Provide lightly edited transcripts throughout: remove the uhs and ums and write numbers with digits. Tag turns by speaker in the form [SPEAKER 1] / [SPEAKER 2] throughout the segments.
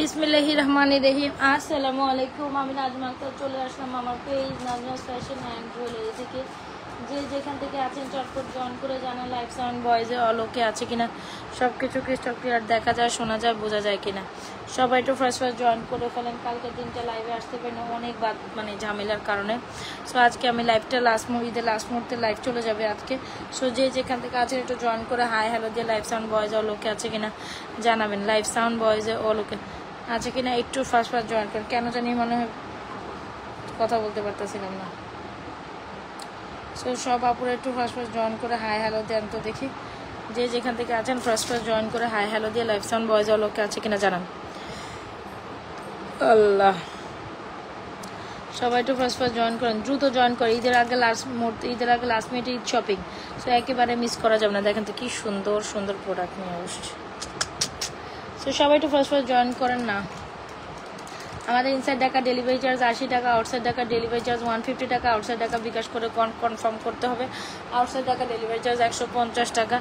[SPEAKER 1] বিসমিল্লাহির রহমানির রহিম। আসসালামু আলাইকুম। আমি নাজমা আক্তার চলে আসলাম আমার page Najma's fashion and jewellery থেকে। যে যেখান থেকে আছেন চটপট জয়েন করে জানান লাইভ সাউন্ড ভয়েসে অলোকে আছে কিনা, সব কিছু ক্রিস্টাল ক্লিয়ার দেখা যায়, শোনা যায়, বোঝা যায় কিনা। সবাই একটু ফার্স্ট জয়েন করে ফেলেন। কালকে দিনটা লাইভে আসতে পারি না অনেক মানে ঝামেলার কারণে। সো আজকে আমি লাইভটা ঈদের লাস্ট মুহূর্তে লাইভ চলে যাবে আজকে। সো যে যেখান থেকে আছেন একটু জয়েন করে হাই হ্যালো দিয়ে লাইভ সাউন্ড ভয়েসে অলোকে আছে কিনা জানাবেন। লাইভ সাউন্ড ভয়েসে অলোকে আছে কিনা একটু ফার্স্ট জয়েন করেন। কেন জানি মনে হয় কথা বলতে পারতেছিলাম না। সো সব আপুরা একটু ফার্স্ট জয়েন করে হাই হ্যালো দেন তো দেখি। যে যেখান থেকে আছেন ফার্স্ট জয়েন করে হাই হ্যালো দিয়ে লাইভ সাউন্ড ভয়েস অলোকে আছে কিনা জানান। আল্লাহ, সবাই একটু ফার্স্ট জয়েন করেন, দ্রুত জয়েন করে। ঈদের আগে লাস্ট মিনিটে ঈদ শপিং। সো একেবারে মিস করা যাবে না। দেখেন তো কি সুন্দর সুন্দর প্রোডাক্ট নিয়ে আসছে। সো সবাই একটু ফার্স্ট জয়েন করেন না। আমাদের ইনসাইড ঢাকা ডেলিভারি চার্জ 80 টাকা, আউটসাইড ঢাকা ডেলিভারি চার্জ 150 টাকা। আউটসাইড ঢাকা বিকাশ করে কনফার্ম করতে হবে। আউটসাইড ঢাকা ডেলিভারি চার্জ 150 টাকা।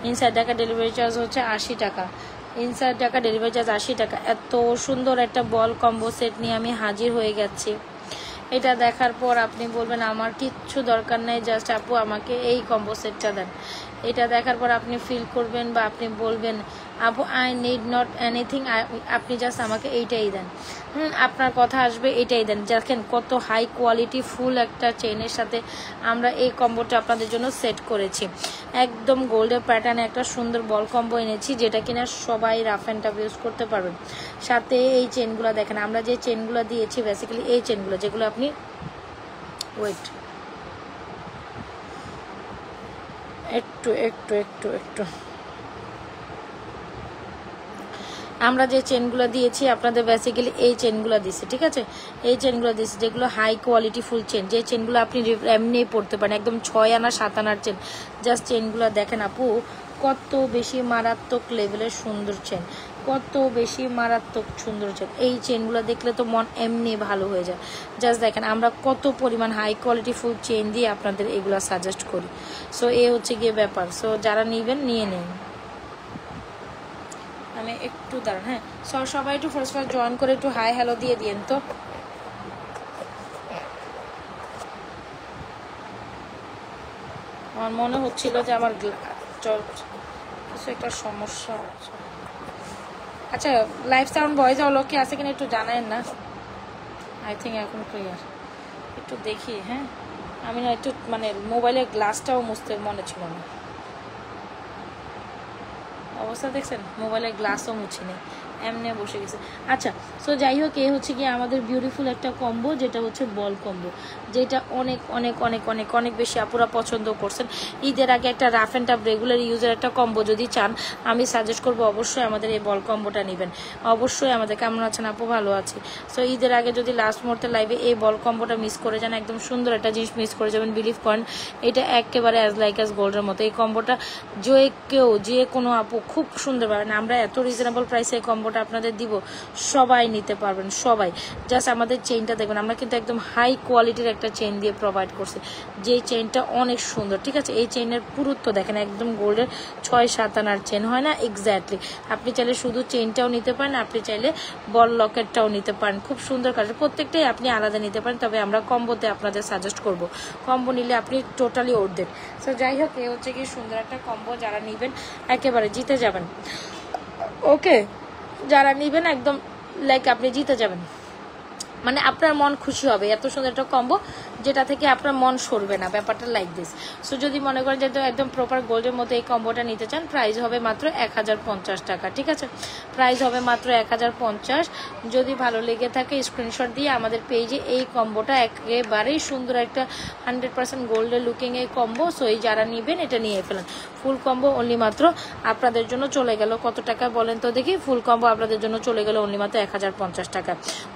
[SPEAKER 1] ইনসাইড ঢাকা ডেলিভারি চার্জ হচ্ছে 80 টাকা। ইনসাইড ঢাকা ডেলিভারি চার্জ 80 টাকা। এত সুন্দর একটা বল কম্বো সেট নিয়ে আমি হাজির হয়ে গেছি। এটা দেখার পর আপনি বলবেন আমার কিচ্ছু দরকার নেই, জাস্ট আপু আমাকে এই কম্বো সেটটা দেন। এটা দেখার পর আপনি ফিল করবেন বা আপনি বলবেন আপু আই নিড নট এনিথিং, আপনি জাস্ট আমাকে এইটাই দেন। আপনার কথা আসবে এটাই দেন। দেখেন কত হাই কোয়ালিটি ফুল একটা চেইনের সাথে আমরা এই কম্বোটা আপনাদের জন্য সেট করেছি। একদম গোল্ডের প্যাটার্নে একটা সুন্দর বল কম্বো এনেছি, যেটা কিনা সবাই রাফ অ্যান্ড টাফ ইউজ করতে পারবেন। সাথে এই চেনগুলো দেখেন, আমরা যে চেনগুলো দিয়েছি বেসিক্যালি এই চেনগুলো, যেগুলো আপনি ওয়েট একটু একটু একটু একটু আমরা যে চেনগুলো দিয়েছি আপনাদের বেসিক্যালি এই চেনগুলো দিয়েছি, ঠিক আছে? এই চেনগুলো দিয়েছি যেগুলো হাই কোয়ালিটি ফুল চেন, যে চেনগুলো আপনি এমনিই পড়তে পারেন, একদম 6 আনা 7 আনার চেন। জাস্ট চেনগুলো দেখেন আপু কত বেশি মারাত্মক লেভেলের সুন্দর চেন, কত বেশি মারাত্মক সুন্দর চেন। এই চেনগুলো দেখলে তো মন এমনি ভালো হয়ে যায়। জাস্ট দেখেন আমরা কত পরিমাণ হাই কোয়ালিটি ফুল চেন দিয়ে আপনাদের এগুলো সাজেস্ট করি। সো এ হচ্ছে গিয়ে ব্যাপার। সো যারা নিবেন নিয়ে নিন। আমি একটু দাঁড়ান, হ্যাঁ সবাই একটু ফার্স্ট জয়েন করে একটু হাই হ্যালো দিয়ে দিন তো। আমার মনে হচ্ছিল যে আমার কিছু একটা সমস্যা হচ্ছে। আচ্ছা লাইভ সাউন্ড ভয়েস অলোকে আছে কিনা একটু জানায়েন না। আই থিঙ্ক এখন ক্লিয়ার। একটু দেখি, হ্যাঁ আমি না একটু মানে মোবাইলের গ্লাসটাও মুছতে মনে ছিল না। অবস্থা দেখছেন, মোবাইলের গ্লাসও মুছিনি, এমনি বসে গেছে। আচ্ছা সো যাই হোক, এ হচ্ছে কি আমাদের বিউটিফুল একটা কম্বো, যেটা হচ্ছে বল কম্বো, যেটা অনেক অনেক অনেক অনেক অনেক বেশি আপুরা পছন্দ করছেন। ঈদের আগে একটা রাফ অ্যান্ড টাফ রেগুলার ইউজের একটা কম্বো যদি চান, আমি সাজেস্ট করবো অবশ্যই আমাদের এই বল কম্বোটা নেবেন। অবশ্যই আমাদের কেমন আছেন আপু? ভালো আছি। সো ঈদের আগে যদি লাস্ট মুহূর্তে লাইভে এই বল কম্বোটা মিস করে যান, একদম সুন্দর একটা জিনিস মিস করে যাবেন। বিলিভ করেন এটা একেবারে অ্যাজ লাইক অ্যাজ গোল্ডের মতো। এই কম্বোটা যে কোনো আপু খুব সুন্দর পাবেন। আমরা এত রিজনেবল প্রাইসে এই কম্বোটা আপনাদের দিব, সবাই নিতে পারবেন সবাই। জাস্ট আমাদের চেইনটা দেখবেন, আমরা কিন্তু একদম হাই কোয়ালিটির একটা চেইন দিয়ে প্রোভাইড করছি, যে চেইনটা অনেক সুন্দর, ঠিক আছে? এই চেইনের পুরুত্ব দেখেন, একদম গোল্ডের 6-7 আনার চেন হয় না এক্স্যাক্টলি। আপনি চাইলে শুধু চেইনটাও নিতে পারেন, আপনি চাইলে বল লকেটটাও নিতে পারেন। খুব সুন্দর কাজ, প্রত্যেকটাই আপনি আলাদা নিতে পারেন। তবে আমরা কম্বোতে আপনাদের সাজেস্ট করব, কম্বো নিলে আপনি টোটালি ওর দেন। সো যাই হোক, এ হচ্ছে কি সুন্দর একটা কম্বো, যারা নিবেন একেবারে জিতে যাবেন। ওকে, যারা নিবেন একদম লাইক আপনি জিতে যাবেন, মানে আপনার মন খুশি হবে। এত সুন্দর একটা কম্বো যেটা থেকে আপনার মন সরবে না, ব্যাপারটা লাইক দিস। সো যদি মনে করেন যে একদম প্রপার গোল্ডের মতো এই কম্বোটা নিতে চান, প্রাইস হবে মাত্র 1050 টাকা, ঠিক আছে? প্রাইস হবে মাত্র 1050। যদি ভালো লেগে থাকে স্ক্রিনশট দিয়ে আমাদের পেজে এই কম্বোটা একেবারেই সুন্দর একটা 100% গোল্ডের লুকিং এই কম্বো। সো এই যারা নিবেন এটা নিয়ে ফেলেন। ফুল কম্বো অনলি মাত্র আপনাদের জন্য চলে গেল কত টাকা বলেন তো দেখি? ফুল কম্বো আপনাদের জন্য চলে গেল অনলি মাত্র 1050 টাকা।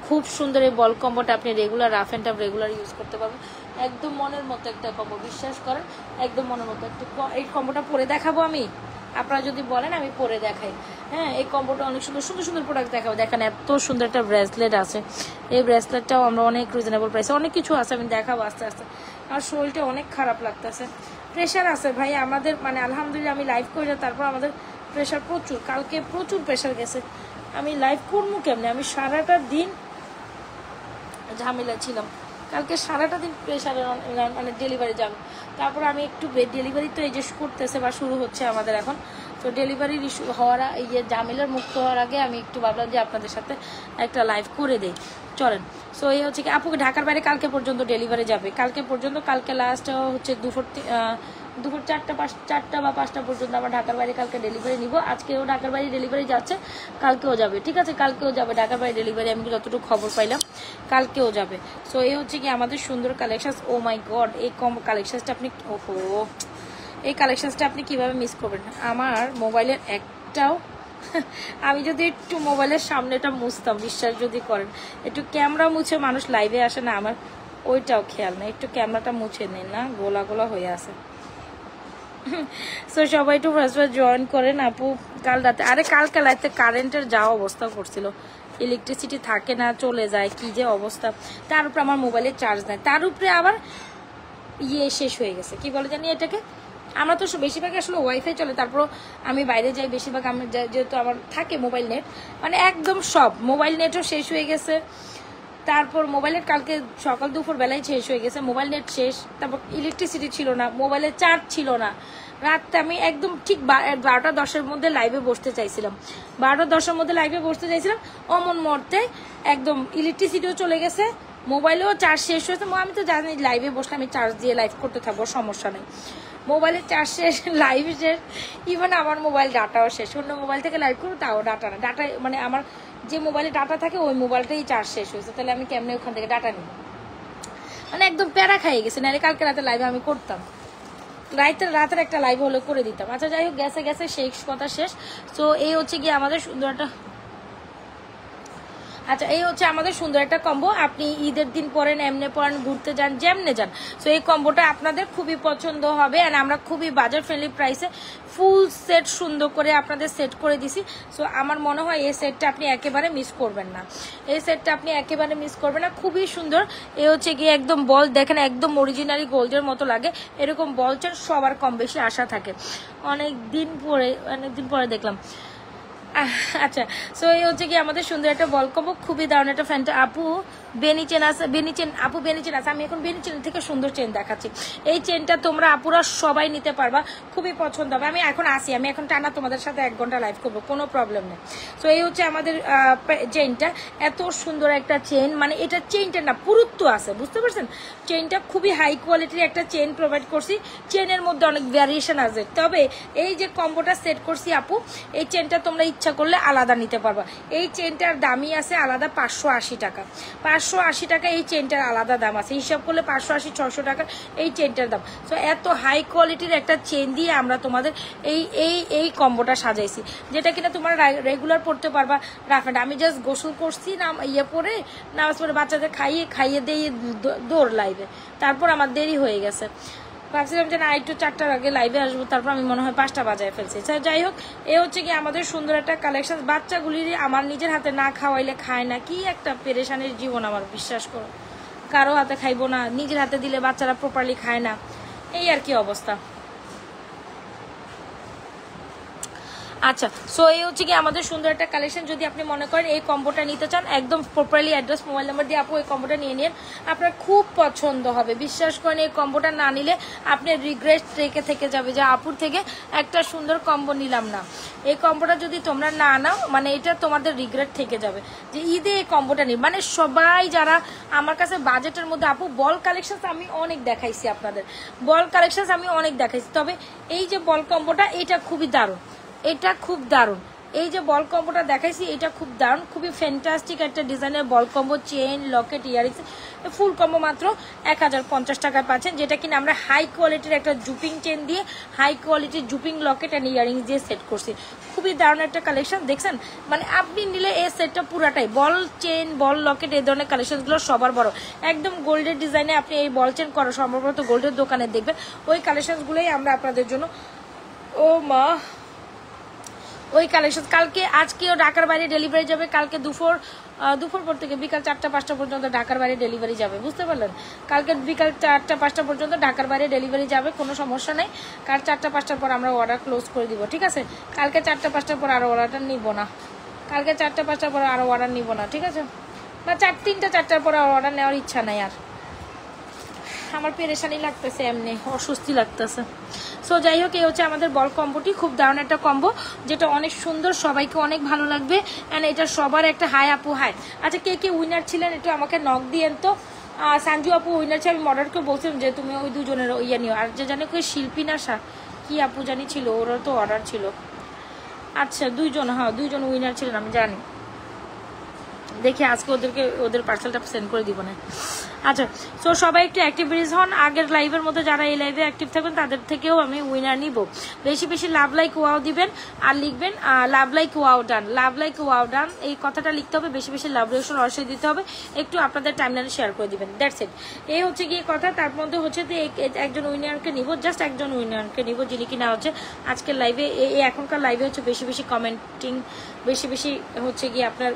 [SPEAKER 1] খুব সুন্দর এই বল কম্বোটা আপনি regular rough and tough regular use করতে পারবেন। একদম মনের মতো একটা কম্বো, বিশ্বাস করেন একদম মনের মতো। একটু এই কম্বোটা পরে দেখাবো আমি, আপনারা যদি বলেন আমি পরে দেখাই। হ্যাঁ এই কম্বোটা অনেক সুন্দর সুন্দর সুন্দর প্রোডাক্ট দেখাবো। দেখেন এত সুন্দর একটা ব্রেসলেট আছে, এই ব্রেসলেটটাও আমরা অনেক রিজনেবল প্রাইসে, অনেক কিছু আছে আমি দেখাবো আস্তে আস্তে। আর শরীরটা অনেক খারাপ লাগতেছে, প্রেশার আছে ভাই আমাদের, মানে আলহামদুলিল্লাহ আমি লাইভ করে তারপর আমাদের প্রেশার প্রচুর, কালকে প্রচুর প্রেশার গেছে। আমি লাইভ করবো কেমনে, আমি সারাটা দিন ঝামেলা ছিলাম, কালকে সারাটা দিন প্রেশারে মানে ডেলিভারি যাবে। তারপর আমি একটু ডেলিভারি তো এই যে করতেছে বা শুরু হচ্ছে আমাদের এখন, তো ডেলিভারির ইস্যু হওয়ার এই যে ঝামেলার মুক্ত হওয়ার আগে আমি একটু ভাবলাম যে আপনাদের সাথে একটা লাইভ করে দেই, চলেন। সো এই হচ্ছে কি আপুকে ঢাকার বাইরে কালকে পর্যন্ত ডেলিভারি যাবে, কালকে পর্যন্ত, কালকে লাস্ট হচ্ছে দুপুর 4টা বা 5টা পর্যন্ত আমার ঢাকার বাইরে কালকে ডেলিভারি নিব। আজকেও ঢাকার বাইরে ডেলিভারি যাচ্ছে, কালকেও যাবে, ঠিক আছে, কালকেও যাবে ঢাকার বাইরে ডেলিভারি, আমি যতটুকু খবর পাইলাম কালকেও যাবে। সো এই হচ্ছে কি আমাদের সুন্দর কালেকশন। ও মাই গড, এই কালেকশনসটা আপনি, ওহো, এই কালেকশনসটা আপনি কিভাবে মিস করবেন। আমার মোবাইলের একটাও আমি যদি একটু মোবাইলের সামনেটা মুছতাম, বিশ্বাস যদি করেন, একটু ক্যামেরা মুছে মানুষ লাইভে আসে না, আমার ওইটাও খেয়াল নেই, একটু ক্যামেরাটা মুছে নেন না, গোলা গোলা হয়ে আছে। সো সবাই একটু ফার্স্ট জয়েন করেন আপু। কাল রাতে, আরে কালকে রাতে কারেন্টের যাওয়া অবস্থা করছিল, ইলেকট্রিসিটি থাকে না, চলে যায়, কি যে অবস্থা। তার উপরে আমার মোবাইলে চার্জ নেই, তার উপরে আবার শেষ হয়ে গেছে, কি বলে জানি এটাকে, আমরা তো বেশিরভাগ আসলে ওয়াইফাই চলে, তারপর আমি বাইরে যাই বেশিরভাগ, আমি যেহেতু আমার থাকে মোবাইল নেট, মানে একদম সব মোবাইল নেটও শেষ হয়ে গেছে। তারপর মোবাইলের কালকে সকাল দুপুর বেলায় শেষ হয়ে গেছে, মোবাইল নেট শেষ, তারপর ইলেকট্রিসিটি ছিল না, মোবাইলের চার্জ ছিল না। রাতটা আমি একদম ঠিক 12টা-10-এর মধ্যে লাইভে বসতে চাইছিলাম, 12টা-10-এর মধ্যে লাইভে বসতে চাইছিলাম, অমন মুহূর্তে একদম ইলেকট্রিসিটিও চলে গেছে, মোবাইলেও চার্জ শেষ হয়েছে। আমি তো জানি লাইভে বসলে আমি চার্জ দিয়ে লাইভ করতে থাকবো, সমস্যা নেই। মোবাইলের চার্জ শেষ, লাইভ শেষ, ইভেন আমার মোবাইল ডাটাও শেষ, অন্য মোবাইল থেকে লাইভ করবো তাও ডাটা না, ডাটা মানে আমার যে মোবাইলে ডাটা থাকে ওই মোবাইলটাই চার্জ শেষ হয়েছে, তাহলে আমি কেমনে ওখান থেকে ডাটা নিব, মানে একদম প্যারা খাইয়ে গেছে। নাহলে কালকে রাতে লাইভে আমি করতাম, রাতের একটা লাইভ হলে করে দিতাম। আচ্ছা যাই হোক, গেছে সেই কথা শেষ। তো এই হচ্ছে গিয়ে আমাদের সুন্দর একটা, আচ্ছা এই হচ্ছে আমাদের সুন্দর একটা কম্বো, আপনি ঈদের দিন পরেন, এমনি পরেন, ঘুরতে যান, যেমনে যান, সো এই কম্বোটা আপনাদের খুবই পছন্দ হবে। অ্যান্ড আমরা খুবই বাজার ফ্রেন্ডলি প্রাইসে ফুল সেট সুন্দর করে আপনাদের সেট করে দিছি। সো আমার মনে হয় এই সেটটা আপনি একেবারে মিস করবেন না, এই সেটটা আপনি একেবারে মিস করবেন না, খুবই সুন্দর। এ হচ্ছে গিয়ে একদম বল দেখেন, একদম অরিজিনালি গোল্ডের মতো লাগে, এরকম বল চেন সবার কম বেশি আশা থাকে। অনেকদিন পরে দেখলাম। আচ্ছা, সো এই হচ্ছে কি আমাদের সুন্দর একটা বল কম্বো, খুবই দারুণ একটা ফ্যানটা। আপু বেনি চেন আছে, আপু বেনি চেন আছে, আমি এখন বেনি চেন থেকে সুন্দর চেন দেখাচ্ছি। এই চেনটা তোমরা আপুরা সবাই নিতে পারবা, খুবই পছন্দ হবে। আমি এখন আসি, আমি এখন টানা তোমাদের সাথে 1 ঘন্টা লাইভ করবো, কোনো প্রবলেম নেই। সো এই হচ্ছে আমাদের চেনটা, এত সুন্দর একটা চেন, মানে এটা চেনটা না পুরুত্ব আছে, বুঝতে পারছেন। চেনটা খুবই হাই কোয়ালিটির একটা চেন প্রোভাইড করছি, চেনের মধ্যে অনেক ভ্যারিয়েশন আছে। তবে এই যে কম্বোটা সেট করছি আপু, এই চেনটা তোমরা ইচ্ছা করলে আলাদা নিতে পারবা। এই চেনটার দামই আছে আলাদা 580 টাকা, 580 টাকা এই চেনটার আলাদা দাম আছে, হিসাব করলে 580-600 টাকা এই চেনটার দাম। সো এত হাই কোয়ালিটির একটা চেন দিয়ে আমরা তোমাদের এই কম্বোটা সাজাইছি, যেটা কিনা তোমরা রেগুলার পড়তে পারবা রাফ এন্ড। আমি জাস্ট গোসল করছি, পরে নামাজ পড়ে বাচ্চাদের খাইয়ে দিয়ে দৌড় লাইভে, তারপর আমার দেরি হয়ে গেছে, ভাবছিলাম যে না একটু 4টার আগে লাইভে আসবো, তারপর আমি মনে হয় 5টা বাজায় ফেলছি। যাই হোক, এ হচ্ছে কি আমাদের সুন্দর একটা কালেকশন। বাচ্চাগুলির আমার নিজের হাতে না খাওয়াইলে খায় না, কি একটা পেরেশানির জীবন আমার, বিশ্বাস করো, কারো হাতে খাইবো না, নিজের হাতে দিলে বাচ্চারা প্রপারলি খায় না, এই আর কি অবস্থা। আচ্ছা, সো এই হচ্ছে কি আমাদের সুন্দর একটা কালেকশন। যদি আপনি মনে করেন এই কম্বোটা নিতে চান, একদম প্রপারলি অ্যাড্রেস মোবাইল নাম্বার দিয়ে আপু এই কম্বোটা নিয়ে নিন, আপনার খুব পছন্দ হবে। বিশ্বাস করেন, এই কম্বোটা না নিলে আপনি রিগ্রেট থেকে যাবে যে আপুর থেকে একটা সুন্দর কম্বো নিলাম না। এই কম্বোটা যদি তোমরা না নাও, মানে এটা তোমাদের রিগ্রেট থেকে যাবে যে ঈদে এই কম্বোটা নিই। মানে সবাই যারা আমার কাছে বাজেটের মধ্যে, আপু বল কালেকশন আমি অনেক দেখাইছি আপনাদের, বল কালেকশন আমি অনেক দেখাইছি, তবে এই যে বল কম্বোটা এটা খুবই দারুণ, এটা খুব দারুণ। এই যে বল কম্বোটা দেখাইছি এটা খুব দারুণ, খুবই ফ্যান্টাস্টিক একটা ডিজাইনের ball combo, chain, locket, earrings, full combo মাত্র 1050 টাকায় পাচ্ছেন, যেটা কিনা আমরা হাই কোয়ালিটির একটা জুপিং চেন দিয়ে, হাই কোয়ালিটির জুপিং লকেট অ্যান্ড ইয়ারিংস দিয়ে সেট করছি। খুবই দারুণ একটা কালেকশন, দেখছেন। মানে আপনি নিলে এই সেটটা পুরাটাই বল চেন, বল লকেট, এই ধরনের কালেকশনগুলো সবার বড়, একদম গোল্ডের ডিজাইনে আপনি এই বল চেন করা সম্ভবত গোল্ডের দোকানে দেখবেন, ওই কালেকশনগুলোই আমরা আপনাদের জন্য, ও মা, ওই কালেকশন কালকে, আজকেও ঢাকার বাইরে ডেলিভারি যাবে, কালকে দুপুর পর থেকে বিকাল 4টা-5টা পর্যন্ত ঢাকার বাইরে ডেলিভারি যাবে, বুঝতে পারলেন। কালকে বিকাল 4টা-5টা পর্যন্ত ঢাকার বাইরে ডেলিভারি যাবে, কোনো সমস্যা নেই। কাল 4টা-5টার পর আমরা অর্ডার ক্লোজ করে দিব, ঠিক আছে। কালকে 4টা-5টার পর আর অর্ডারটা নিব না, কালকে 4টা 5টার পরে আরও অর্ডার নিব না, ঠিক আছে? বা 3টা 4টার পরে অর্ডার নেওয়ার ইচ্ছা নাই আর, আমার পেরেশানি লাগতেছে, এমনি অস্বস্তি লাগতেছে। সো যাই হোক, এই হচ্ছে আমাদের বল কম্বোটি, খুব দারুণ একটা কম্বো, যেটা অনেক সুন্দর, সবাইকে অনেক ভালো লাগবে। অ্যান্ড এটা সবার একটা হাই আপু হাই। আচ্ছা, কে কে উইনার ছিলেন একটু আমাকে নক দিয়েন তো। সঞ্জু আপু উইনার ছিল, আমি মডারকে বলছিলাম যে তুমি ওই দুজনের ইয়ে নিও। আর যে জানে কই শিল্পী না কি আপু জানি ছিল, ওরও তো অর্ডার ছিল। আচ্ছা 2জন, হ্যাঁ 2জন উইনার ছিলেন আমি জানি। দেখি আজকে ওদের পার্সেলটা সেন্ড করে দিব না। আচ্ছা, সো সবাই একটু অ্যাক্টিভিটিস হন। আগের লাইভের মধ্যে যারা এই লাইভে অ্যাক্টিভ থাকবেন তাদের থেকেও আমি উইনার নিব। বেশি বেশি লাভ লাইক ওয়াও দিবেন, আর লিখবেন লাভ লাইক ওয়াও ডান, লাভ লাইক ওয়াও ডান, এই কথাটা লিখতে হবে। বেশি বেশি লাভ রিয়েকশন অবশ্যই দিতে হবে, একটু আপনাদের টাইমলাইনে শেয়ার করে দিবেন। That's it. এই হচ্ছে গিয়ে কথা। তার মধ্যে হচ্ছে যে একজন উইনারকে নিব, জাস্ট একজন উইনারকে নিব, যিনি কিনা হচ্ছে আজকের লাইভে, এই এখনকার লাইভে হচ্ছে বেশি বেশি কমেন্টিং, বেশি বেশি হচ্ছে গিয়ে আপনার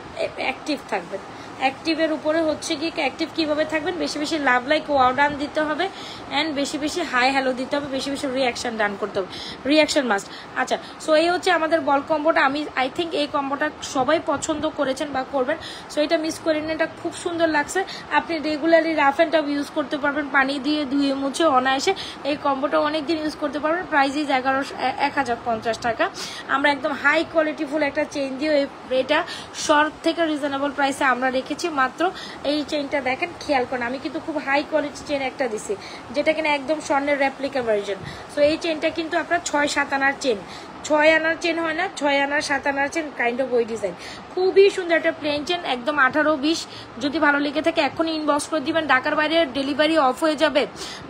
[SPEAKER 1] অ্যাক্টিভ থাকবেন। অ্যাক্টিভের উপরে হচ্ছে গিয়ে অ্যাক্টিভ কীভাবে থাকবেন, বেশি বেশি লাভ লাইক ওয়াও ডান দিতে হবে, অ্যান্ড বেশি বেশি হাই হ্যালো দিতে হবে, বেশি বেশি রিয়াকশান ডান করতে হবে, রিয়াকশান মাস্ট। আচ্ছা, সো এই হচ্ছে আমাদের বল কম্বোটা। আই থিঙ্ক এই কম্বোটা সবাই পছন্দ করেছেন বা করবেন। সো এটা মিস করেন, এটা খুব সুন্দর লাগছে। আপনি regularly rough and tough use করতে পারবেন, পানি দিয়ে ধুয়ে মুছে অনায়াসে এই কম্বোটা অনেক দিন ইউজ করতে পারবেন। প্রাইস ইজ 1050 টাকা। আমরা একদম হাই কোয়ালিটিফুল একটা চেইন দিয়ে এটা শর্ট থেকে রিজনেবল প্রাইসে আমরা রেখেছি মাত্র। এই চেইনটা দেখেন, খেয়াল করেন, আমি কিন্তু খুব হাই কোয়ালিটি চেইন একটা দিছি, যেটা কিনা একদম স্বর্ণের রেপ্লিকা ভার্জন। সো এই চেইনটা কিন্তু আপনার 6-7 আনার চেন, 6 আনার চেন হয় না, 6 আনার 7 আনার চেন, কাইন্ড অফ ওই ডিজাইন। খুবই সুন্দর একটা প্লেন চেন, একদম 18-20। যদি ভালো লেগে থাকে এখনই ইনবক্স করে দিবেন। ঢাকার বাইরে ডেলিভারি অফ হয়ে যাবে।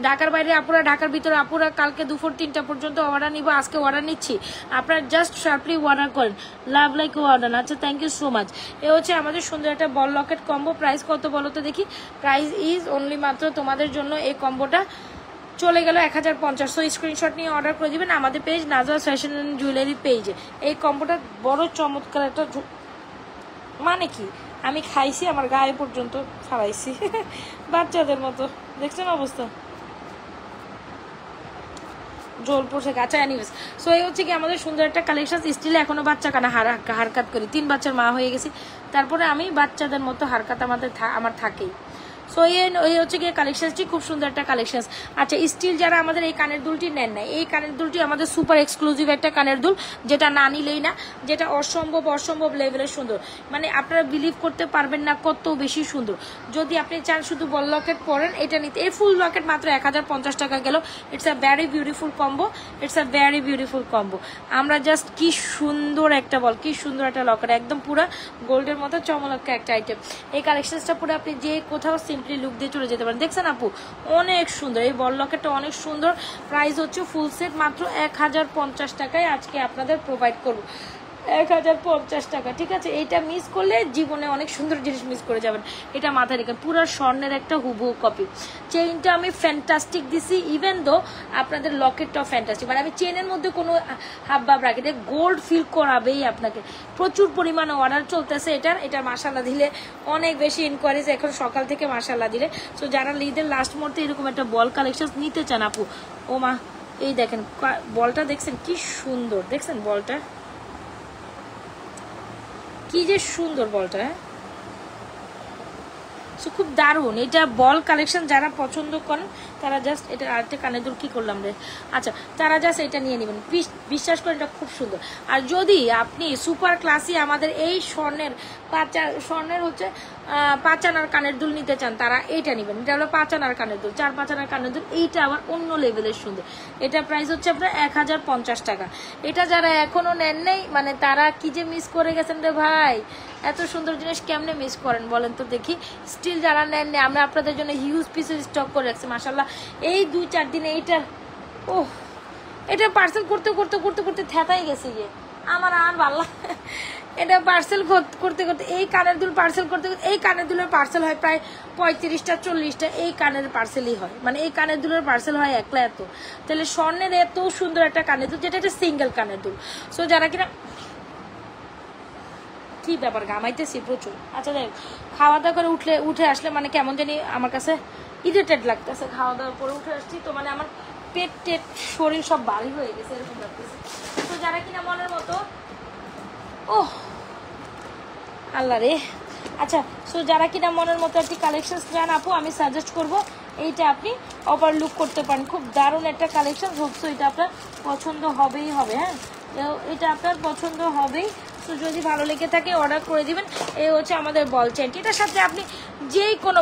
[SPEAKER 1] ঢাকার বাইরে আপুরা, ঢাকার ভিতরে আপুরা কালকে দুপুর 3টা পর্যন্ত অর্ডার নিব, আজকে অর্ডার নিচ্ছি। আপনারা জাস্ট শার্পলি অর্ডার করেন, লাভ লাইক অর্ডার। আচ্ছা, থ্যাংক ইউ সো মাচ। এ হচ্ছে আমাদের সুন্দর একটা বল লকেট কম্বো। প্রাইস কত বলো তো দেখি? প্রাইস ইজ অনলি মাত্র তোমাদের জন্য এই কম্বোটা চলে গেল 1050। সো স্ক্রিনশট নিয়ে অর্ডার করে দিবেন আমাদের পেজ নাজওয়াজ ফ্যাশন অ্যান্ড জুয়েলারি পেজে। এই কম্বোটা বড় চমৎকার একটা, মানে কি আমি খাইছি, আমার গায়ে পর্যন্ত ফালাইছি বাচ্চাদের মতো, দেখছেন অবস্থা, জোল পড়ছে গাছা। অ্যানিওয়েজ, সো এই হচ্ছে কি আমাদের সুন্দর একটা কালেকশন। স্টিলে এখনো বাচ্চা কানা হারকাত করি, 3 বাচ্চার মা হয়ে গেছি, তারপরে আমি বাচ্চাদের মতো হারকাত আমার থাকেই। সো এই হচ্ছে গিয়ে কালেকশনটি, খুব সুন্দর একটা কালেকশন। আচ্ছা, স্টিল যারা আমাদের এই কানের দুলটি নেন না, এই কানের দুলটি আমাদের সুপার এক্সক্লুসিভ একটা কানের দুল, যেটা না নিলেই না, যেটা অসম্ভব লেভেলের সুন্দর। মানে আপনারা বিলিভ করতে পারবেন না কত বেশি সুন্দর। যদি আপনি চান শুধু বল লকেট পরেন, এটা নিতে, এই ফুল লকেট মাত্র 1050 টাকা গেল। It's a very beautiful combo, it's a very beautiful combo. আমরা জাস্ট কি সুন্দর একটা বল, কি সুন্দর একটা লকেট, একদম পুরো গোল্ডের মতো চমৎকার একটা আইটেম। এই কালেকশনটা পুরো আপনি যে কোথাও সিম্পলি লুক দিয়ে চলে যেতে পারেন। দেখছেন আপু, অনেক সুন্দর এই বল লকেটটা, অনেক সুন্দর। প্রাইস হচ্ছে ফুল সেট মাত্র 1050 টাকায় আজকে আপনাদের প্রোভাইড করব। 1050 টাকা, ঠিক আছে? এইটা মিস করলে জীবনে অনেক সুন্দর জিনিস মিস করে যাবেন। এটা মাথায় রেখে, পুরো স্বর্ণের একটা হুবহু কপি। চেইনটা আমি ফ্যান্টাস্টিক দিছি, ইভেন দো আপনাদের লকেটটাও ফ্যান্টাস্টিক। মানে আমি চেনের মধ্যে কোনো হাবভাব রাখি, এটা গোল্ড ফিল করাবেই আপনাকে। প্রচুর পরিমাণে অর্ডার চলতেছে এটা মাশাল্লাহ দিলে অনেক বেশি ইনকোয়ারিজ এখন সকাল থেকে মাশাল্লাহ দিলে। সো যারা ঈদের লাস্ট মুহূর্তে এরকম একটা বল কালেকশন নিতে চান আপু, ও মা, এই দেখেন বলটা, দেখছেন কি সুন্দর, দেখছেন বলটা কি যে সুন্দর বলটা, হ্যাঁ। সো খুব দারুণ এটা বল কালেকশন। যারা পছন্দ করেন তারা জাস্ট এটা, আরেকটা কানের দুল কি করলাম রে, আচ্ছা, তারা জাস্ট এটা নিয়ে নেবেন, বিশ্বাস করেন এটা খুব সুন্দর। আর যদি আপনি সুপার ক্লাসি আমাদের এই স্বর্ণের হচ্ছে 5 আনার কানের দুল নিতে চান, তারা এইটা নেবেন। এটা হলো 5 আনার কানের দুল, 4-5 আনার কানের দুল। এইটা আবার অন্য লেভেলের সুন্দর। এটা প্রাইস হচ্ছে আপনার 1050 টাকা। এটা যারা এখনো নেন নেই, মানে তারা কি যে মিস করে গেছেন রে ভাই। এত সুন্দর জিনিস কেমনে মিস করেন বলেন তো দেখি। স্টিল যারা নেন নেই, আমরা আপনাদের জন্য হিউজ পিসের স্টক করে রাখছি মাশাল্লাহ। এই 2-4 দিনে এইটার এটা পার্সেল করতে করতে করতে করতে থেতাই গেছে গিয়ে আমার, আর ভালো এটা পার্সেল করতে করতে, এই কানের দুল পার্সেল করতে করতে, এই কানের দুলের পার্সেল হয় প্রায় 35টা-40টা, এই কানের পার্সেলই হয়, মানে এই কানের দুলের পার্সেল হয় একলা এত। তাহলে স্বর্ণের এত সুন্দর একটা কানের দুল, যেটা একটা সিঙ্গেল কানের দুল। সো যারা কিনা, কি ব্যাপার ঘামাইতেছি প্রচুর। আচ্ছা যাই হোক, খাওয়া দাওয়া করে উঠে আসলে মানে কেমন জানি আমার কাছে ইরিটেড লাগতেছে। খাওয়া দাওয়া করে উঠে আসছি তো, মানে আমার পেট শরীর সব ভারী হয়ে গেছে, এরকম লাগতেছে। তো যারা কিনা মনের মতো আল্লাহ রে। আচ্ছা, সো যারা কিনা মনের মতো একটি কালেকশন চান আপু, আমি সাজেস্ট করব এইটা আপনি ওভারলুক করতে পারেন। খুব দারুণ একটা কালেকশন, হোপসো এটা আপনার পছন্দ হবেই হবে। হ্যাঁ, এটা আপনার পছন্দ হবেই। তো যদি ভালো লেগে থাকে অর্ডার করে দিবেন। এই হচ্ছে আমাদের বল চেন, এটার সাথে আপনি যেই কোনো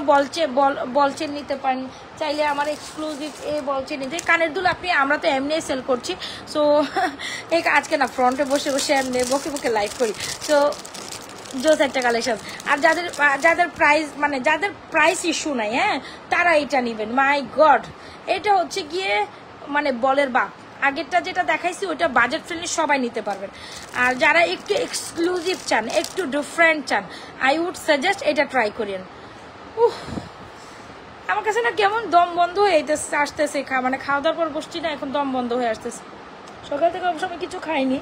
[SPEAKER 1] বল চেন নিতে পারেন। চাইলে আমার এক্সক্লুসিভ এই বল চেন নিতে, কানের দুল আপনি, আমরা তো এমনি সেল করছি। সো এই আজকে না ফ্রন্টে বসে বসে এমনি বকে বকে লাইভ করি। তো জোস একটা কালেকশন। আর যাদের প্রাইস মানে যাদের প্রাইস ইস্যু নাই, হ্যাঁ, তারা এটা নেবেন। মাই গড, এটা হচ্ছে গিয়ে মানে বলের বাপ। আগেরটা যেটা দেখাইছি ওইটা বাজেট ফ্রেন্ডলি, সবাই নিতে পারবেন। আর যারা একটু এক্সক্লুসিভ চান, একটু ডিফারেন্ট চান, আই উড সাজেস্ট এটা ট্রাই করেন। আমার কাছে না কেমন দম বন্ধ হয়ে আসতেছে, মানে খাওয়া দাওয়ার পর বসছি না, এখন দম বন্ধ হয়ে আসতেছে। সকাল থেকে অবশ্য আমি কিছু খাইনি,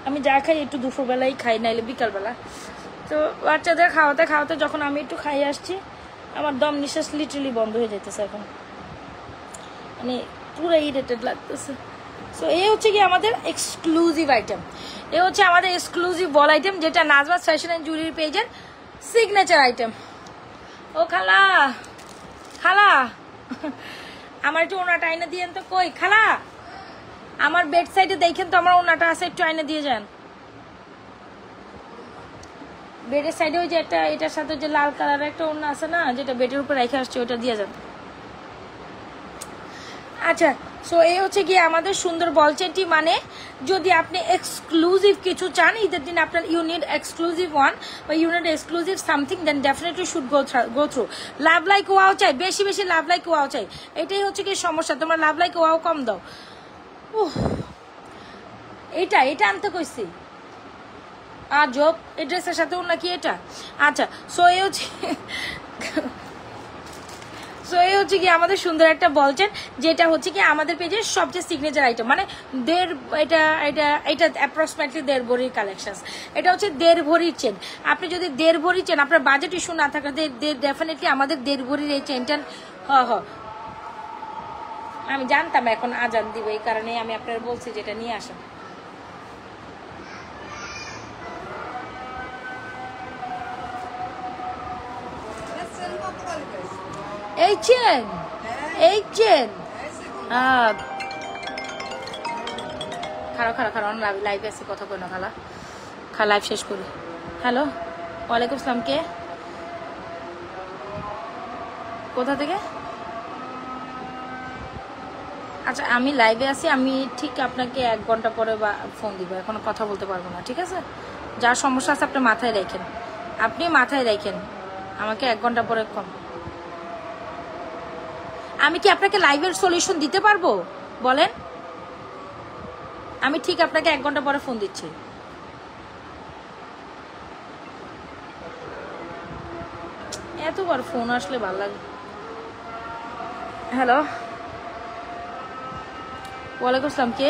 [SPEAKER 1] আমি যা খাই একটু দুপুরবেলাই খাই, নাইলে বিকালবেলা। তো বাচ্চাদের খাওয়াতে খাওয়াতে যখন আমি একটু খাই আসছি, আমার দম নিঃশ্বাস লিটারালি বন্ধ হয়ে যেতেছে এখন, মানে পুরো ইরিটেড লাগতেছে। সো এই হচ্ছে কি আমাদের এক্সক্লুসিভ আইটেম, এ হচ্ছে আমাদের এক্সক্লুসিভ বল আইটেম, যেটা নাজমাস ফ্যাশন অ্যান্ড জুয়েলারি পেজের সিগনেচার আইটেম। ও খালা, খালা আমার একটু ওনাটা আইনা দিয়েন তো। কই খালা, আমার বেড সাইডে দেখেন তো আমার ওনাটা আছে, একটু আইনা দিয়ে যান। বেডের সাইডে ওই যে একটা, এটার সাথে যে লাল কালারের একটা ওড়না আছে না, যেটা বেডের উপর রেখে আসছে, ওটা দিয়ে যান। আচ্ছা, সো এই হচ্ছে গিয়ে আমাদের সুন্দর বল চেনটি। মানে যদি আপনি এক্সক্লুসিভ কিছু চান, ঈদের দিন আপনার ইউনিট এক্সক্লুসিভ ওয়ান বা unit exclusive something, then definitely should go through. Love like wow চাই, বেশি বেশি লাভ লাইক ওয়াও চাই, এটাই হচ্ছে কি সমস্যা, তোমরা লাভ লাইক ওয়াও কম দাও। এটা আনতে কইছি আজব, এই ড্রেসের সাথে ওর নাকি এটা। আচ্ছা, সো এই হচ্ছে কি আমাদের সুন্দর একটা বলছেন, যেটা হচ্ছে কি আমাদের পেজের সবচেয়ে সিগনেচার আইটেম। মানে এটা অ্যাপ্রক্সিমেটলি 1.5 ভরির কালেকশন। এটা হচ্ছে 1.5 ভরির চেন। আপনি যদি 1.5 ভরির চেন, আপনার বাজেট ইস্যু না থাকে, ডেফিনেটলি আমাদের 1.5 ভরির এই চেনটা। আমি জানতাম এখন আজান দিব, এই কারণে আমি আপনার বলছি যেটা নিয়ে আসেন। এই চেন খারাপ লাইভে আছে, কথা কই না খালা, লাইভ শেষ করি। হ্যালো, ওয়ালাইকুম আসসালাম। কে, কোথা থেকে? আচ্ছা, আমি লাইভে আছি, আমি ঠিক আপনাকে 1 ঘন্টা পরে ফোন দিব, এখন কথা বলতে পারবো না, ঠিক আছে? যার সমস্যা আছে আপনি মাথায় রাখেন, আমাকে 1 ঘন্টা পরে কম। আমি কি আপনাকে লাইভের সলিউশন দিতে পারবো বলেন? আমি ঠিক আপনাকে 1 ঘন্টা পরে ফোন দিচ্ছি। এতবার ফোন আসলে ভালো লাগে। হ্যালো, ওয়ালাইকুম আসসালাম। কে?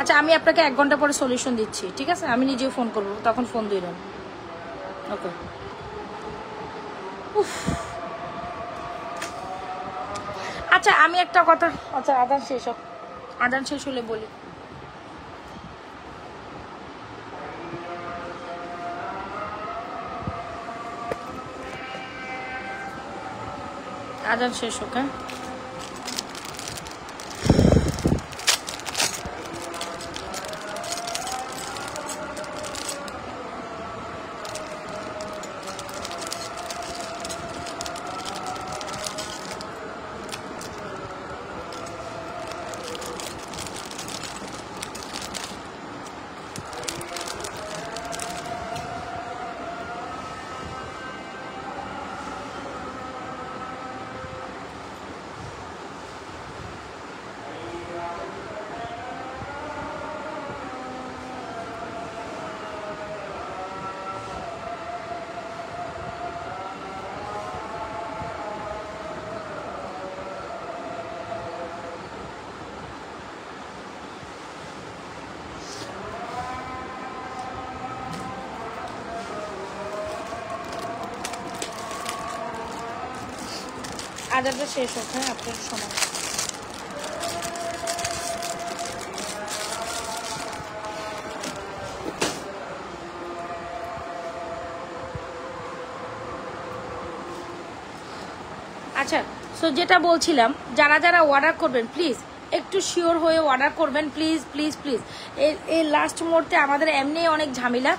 [SPEAKER 1] আচ্ছা, আমি আপনাকে 1 ঘন্টা পরে সলিউশন দিচ্ছি, ঠিক আছে? আমি নিজেও ফোন করবো, তখন ফোন দিলেন। ওকে। আচ্ছা, আমি একটা কথা, আচ্ছা আদান শেষ হলে বলি। আদান শেষ হোক। হ্যাঁ, আদানটা শেষ হোক। হ্যাঁ, আপনার সময়। সো যেটা বলছিলাম, যারা যারা অর্ডার করবেন প্লিজ একটু শিওর হয়ে অর্ডার করবেন, প্লিজ প্লিজ প্লিজ। এই লাস্ট মুহূর্তে আমাদের এমনি অনেক ঝামেলা,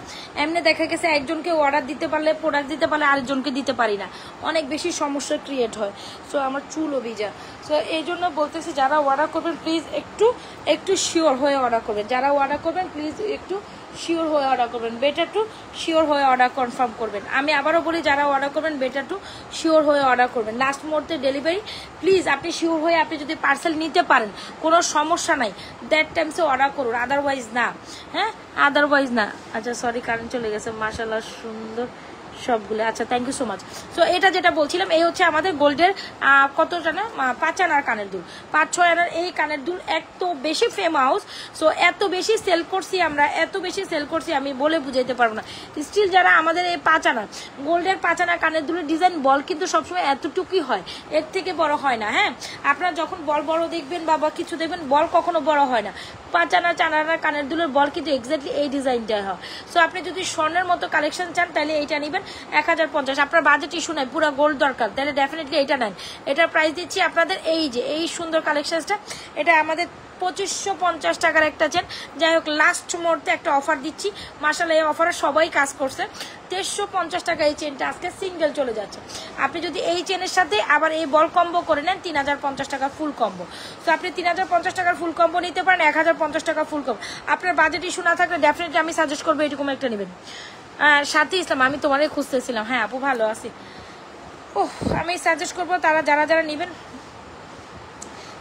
[SPEAKER 1] এমনি দেখা গেছে একজনকে অর্ডার দিতে পারলে, প্রোডাক্ট দিতে পারলে আরেকজনকে দিতে পারি না, অনেক বেশি সমস্যা ক্রিয়েট হয়। সো আমার চুলও ভিজা। সো এই জন্য বলতেছি যারা অর্ডার করবেন প্লিজ একটু শিওর হয়ে অর্ডার করবেন, যারা অর্ডার করবেন প্লিজ একটু শিওর হয়ে অর্ডার করবেন, বেটার টু শিওর হয়ে অর্ডার কনফার্ম করবেন। আমি আবারও বলি, যারা অর্ডার করবেন বেটার টু শিওর হয়ে অর্ডার করবেন। লাস্ট মুহূর্তে ডেলিভারি, প্লিজ আপনি শিওর হয়ে আপনি যদি পার্সেল নিতে পারেন কোনো সমস্যা নাই, দ্যাট টাইমসে অর্ডার করুন, আদারওয়াইজ না। হ্যাঁ, আদারওয়াইজ না। আচ্ছা সরি, কারেন্ট চলে গেছে। মাশাআল্লাহ সুন্দর সবগুলো। আচ্ছা, thank you so much. So এটা যেটা বলছিলাম, এই হচ্ছে আমাদের গোল্ডের কতটা না 5 আনার কানের দুল, 5-6 আনার এই কানের দুল এত বেশি ফেমাস। সো এত বেশি সেল করছি আমরা, এত বেশি সেল করছি আমি বলে বুঝাইতে পারবো না। স্টিল যারা আমাদের এই 5 আনা গোল্ডের 5 আনা কানের দুলের ডিজাইন বল কিন্তু সবসময় এতটুকুই হয়, এর থেকে বড় হয় না। হ্যাঁ, আপনারা যখন বল বড় দেখবেন বা কিছু দেখবেন, বল কখনো বড় হয় না। 5 আনা 4 আনার কানের দুলের বল কিন্তু এক্স্যাক্টলি এই ডিজাইনটাই হয়। সো আপনি যদি স্বর্ণের মতো কালেকশন চান তাহলে এইটা নেবেন 1050। আপনার বাজেট ইস্যু নাই, পুরো গোল্ড দরকার, তাহলে ডেফিনেটলি এইটা নেন। এটার প্রাইস দিচ্ছি আপনাদের এই যে এই সুন্দর কালেকশনসটা, এটা আমাদের 2550 টাকার একটা চেন। যাই হোক, লাস্ট মুহূর্তে একটা অফার দিচ্ছি। মাশাআল্লাহ, এই অফারে সবাই কাজ করছে। 2350 টাকা এই চেনটা আজকে সিঙ্গেল চলে যাচ্ছে। আপনি যদি এই চেনের সাথে আবার এই বল কম্বো করে নেন 3050 টাকা ফুল কম্বো। তো আপনি 3050 টাকার ফুল কম্বো নিতে পারেন, 1050 টাকা ফুল কম্বো। আপনার বাজেট ইস্যু না থাকলে ডেফিনেটলি আমি সাজেস্ট করবো এরকম একটা নেবেন। সাথী ইসলাম, আমি তোমারই খুঁজতেছিলাম। হ্যাঁ আপু, ভালো আছি। ওহ, আমি সাজেস্ট করবো তারা যারা যারা নেবেন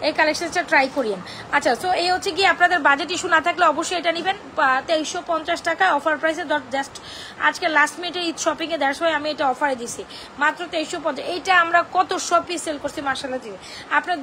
[SPEAKER 1] এই কালেকশনটা ট্রাই করিয়েন। আচ্ছা, সো এই হচ্ছে কি আপনাদের বাজেট ইস্যু না থাকলে অবশ্যই এটা নেবেন 2350 টাকা অফার প্রাইসে। জাস্ট আজকে লাস্ট মিনিটে Eid shopping A that's why আমি এটা অফারে দিছি মাত্র 2350। এইটা আমরা কত শপি সেল করছি মাশাআল্লাহ। দিবে আপনার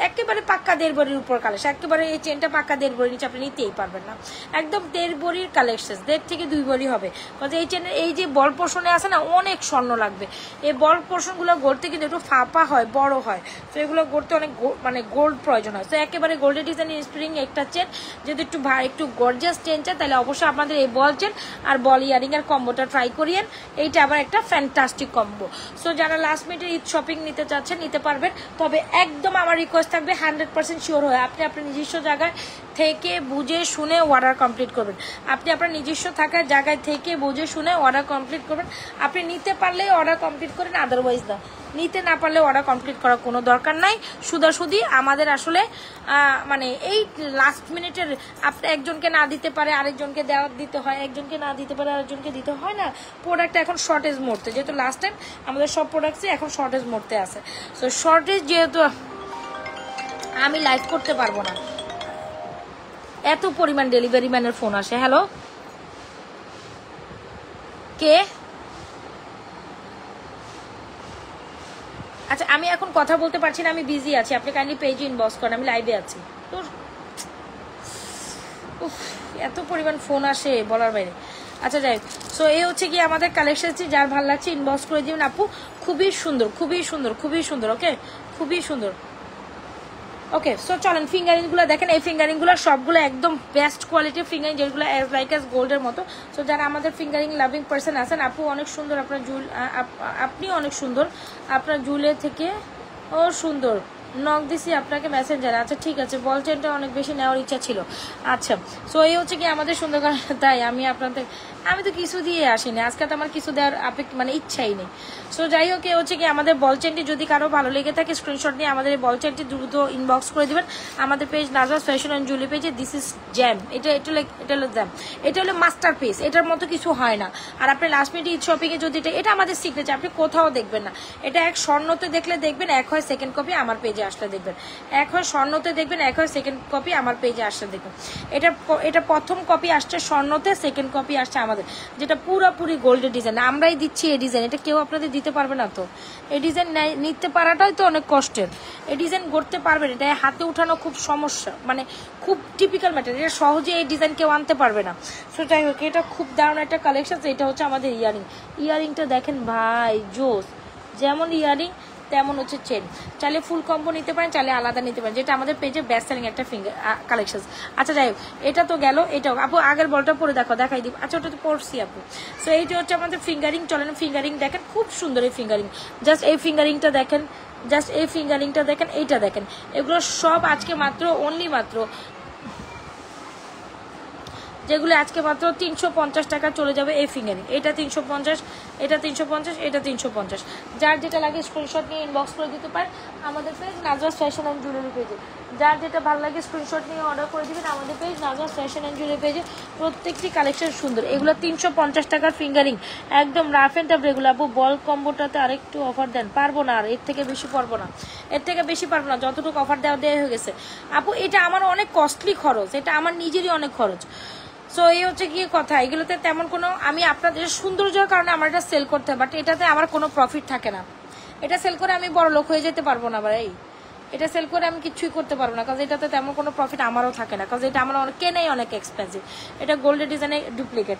[SPEAKER 1] একেবারে পাক্কা 1.5 ভরির উপর কালেকশন, একেবারে এই চেনটা পাক্কা 1.5 ভরির নিচে আপনি নিতেই পারবেন না। একদম 1.5 ভরির কালেকশন, 1.5 থেকে 2 ভরি হবে। কারণ এই চেনের এই যে বল পোর্শনে আছে না, অনেক স্বর্ণ লাগবে। এই বল পোর্শনগুলো গড়তে কিন্তু একটু ফাঁপা হয়, বড় হয়। তো এগুলো গড়তে অনেক মানে গোল্ড প্রয়োজন হয়। তো একেবারে গোল্ডের ডিজাইন স্প্রিং একটা চেন, যদি একটু গর্জিয়াস চেন চান তাহলে অবশ্যই আপনাদের এই বল চেন আর বল ইয়ারিং এর কম্বোটা ট্রাই করিয়েন। এইটা আবার একটা ফ্যান্টাস্টিক কম্বো। সো যারা লাস্ট মিনিটে ঈদ শপিং নিতে চাচ্ছেন নিতে পারবেন, তবে একদম আমার রিকোয়েস্ট থাকবে 100% শিওর হয়ে আপনি আপনার নিজস্ব জায়গায় থেকে বুঝে শুনে অর্ডার কমপ্লিট করবেন। আপনি আপনার নিজস্ব থাকার জায়গায় থেকে বুঝে শুনে অর্ডার কমপ্লিট করবেন। আপনি নিতে পারলে অর্ডার কমপ্লিট করেন, আদারওয়াইজ না। নিতে না পারলে অর্ডার কমপ্লিট করার কোনো দরকার নাই। শুধু আমাদের আসলে মানে এই লাস্ট মিনিটের আপনি একজনকে না দিতে পারে আরেকজনকে দিতে হয়, একজনকে না দিতে পারে আরেকজনকে দিতে হয় না। প্রোডাক্ট এখন শর্টেজ মোডতে, যেহেতু লাস্ট টাইম আমাদের সব প্রোডাক্টসই এখন শর্টেজ মোডতে আছে। সো শর্টেজ যেহেতু আমি লাইভ করতে পারবো না, এত পরিমাণ ডেলিভারি ম্যানের ফোন আসে। হ্যালো, কে? আচ্ছা, আমি এখন কথা বলতে পারছি না, আমি বিজি আছি। আপনি কাইন্ডলি পেজে ইনবক্স করেন, আমি লাইভে আছি। তো এত পরিমাণ ফোন আসে বলার বাইরে। আচ্ছা যাই, সো এই হচ্ছে কি আমাদের কালেকশন। যার ভালো লাগছে ইনবক্স করে দিবেন আপু। খুবই সুন্দর, খুবই সুন্দর, খুবই সুন্দর। ওকে, খুবই সুন্দর। ওকে, সো চলেন ফিঙ্গারিংগুলো দেখেন। এই ফিঙ্গারিংগুলো সবগুলো একদম বেস্ট কোয়ালিটির ফিঙ্গারিং, যেগুলো লাইক অ্যাজ গোল্ডের মতো। সো যারা আমাদের ফিঙ্গারিং লাভিং পার্সন আছেন, আপু অনেক সুন্দর আপনার জুল, আপনি অনেক সুন্দর আপনার জুলের থেকে। ও সুন্দর, নক দিছি আপনাকে মেসেঞ্জারে। আচ্ছা ঠিক আছে, বল চেনটা অনেক বেশি নেওয়ার ইচ্ছা ছিল। আচ্ছা, সো এই হচ্ছে কি আমাদের সুন্দর। তাই আমি তো কিছু দিয়ে আসিনি আজকে, তো আমার কিছু দেওয়ার মানে ইচ্ছাই নেই। সো যাই হোক, এ হচ্ছে কি আমাদের বল চেনটি যদি কারো ভালো লেগে থাকে স্ক্রিনশট নিয়ে আমাদের এই বল চেনটি দ্রুত ইনবক্স করে দিবেন আমাদের পেজ নাজরাস ফ্যাশন অ্যান্ড জুয়েলারি পেজে। দিস ইজ জ্যাম, এটা হলো জ্যাম, এটা হলো মাস্টার পিস, এটার মতো কিছু হয় না। আর আপনি লাস্ট মিনিট ঈদ শপিংয়ে যদি এটা আমাদের সিগনেচার, আপনি কোথাও দেখবেন না। এটা এক স্বর্ণতে দেখলে দেখবেন, এক হয় সেকেন্ড কপি আমার পেজে আসলে দেখবেন, এক হয় স্বর্ণতে দেখবেন, এক হয় সেকেন্ড কপি আমার পেজে আসলে দেখবেন। এটা প্রথম কপি আসছে স্বর্ণতে, সেকেন্ড কপি আসছে আমাদের, যেটা পুরোপুরি গোল্ডের ডিজাইন। আমরাই দিচ্ছি এই ডিজাইন, এটা কেউ আপনাদের দিতে পারবে না। তো এই ডিজাইন নিতে পারাটাই তো অনেক কষ্টের। এই ডিজাইন করতে পারবেন, এটা হাতে উঠানো খুব সমস্যা, মানে খুব টিপিক্যাল ম্যাটার। এটা সহজে এই ডিজাইন কেউ আনতে পারবে না। সো যাই হোক, এটা খুব দারুণ একটা কালেকশন। এটা হচ্ছে আমাদের ইয়ারিংটা দেখেন ভাই, জোস। যেমন ইয়ারিং তেমন হচ্ছে চেন। চাইলে ফুল কম্বো নিতে পারেন, চাইলে আলাদা নিতে পারেন, যেটা আমাদের পেজে বেস্ট সেলিং একটা কালেকশন। আচ্ছা যাই হোক, এটা তো গেল। এটাও আপু আগের বলটা পরে দেখাই দিব। আচ্ছা, ওটা তো পড়ছি আপু। সো এইটা হচ্ছে আমাদের ফিঙ্গারিং। চলেন ফিঙ্গারিং দেখেন, খুব সুন্দর এই ফিঙ্গারিং। জাস্ট এই ফিঙ্গারিংটা দেখেন, জাস্ট এই ফিঙ্গারিংটা দেখেন, এইটা দেখেন, এগুলো সব আজকে মাত্র অনলি মাত্র যেগুলো আজকে মাত্র 350 টাকা চলে যাবে এই ফিঙ্গারিং। এটা 350, এটা 350, এটা 350। যার যেটা লাগে স্ক্রিনশট নিয়ে ইনবক্স করে দিতে পারেন আমাদের পেজ নাজওয়াজ ফ্যাশন অ্যান্ড জুয়েলারি পেজে। যার যেটা ভালো লাগে স্ক্রিনশট নিয়ে অর্ডার করে দিবেন আমাদের পেজ নাজওয়াজ ফ্যাশন অ্যান্ড জুয়েলারি পেজে। প্রত্যেকটি কালেকশন সুন্দর। এগুলো 350 টাকার ফিঙ্গারিং, একদম রাফ অ্যান্ড টাফ রেগুলার। আপু বল কম্বোটাতে আরেকটু অফার দেন। পারবো না, আর এর থেকে বেশি পারবো না, এর থেকে বেশি পারবো না, যতটুকু অফার দেওয়া হয়ে গেছে আপু। এটা আমার অনেক কস্টলি খরচ, এটা আমার নিজেরই অনেক খরচ। সো এই হচ্ছে গিয়ে কথা। এগুলোতে তেমন কোনো, আমি আপনাদের সৌন্দর্যের কারণে আমার এটা সেল করতে হয়, বাট এটাতে আমার কোনো প্রফিট থাকে না। এটা সেল করে আমি বড় লোক হয়ে যেতে পারবো না ভাই, এটা সেল করে আমি কিছুই করতে পারবো না, কারণ এটাতে তেমন কোনো প্রফিট আমারও থাকে না, কারণ এটা আমার কেনাই অনেক এক্সপেন্সিভ। এটা গোল্ডের ডিজাইনের ডুপ্লিকেট।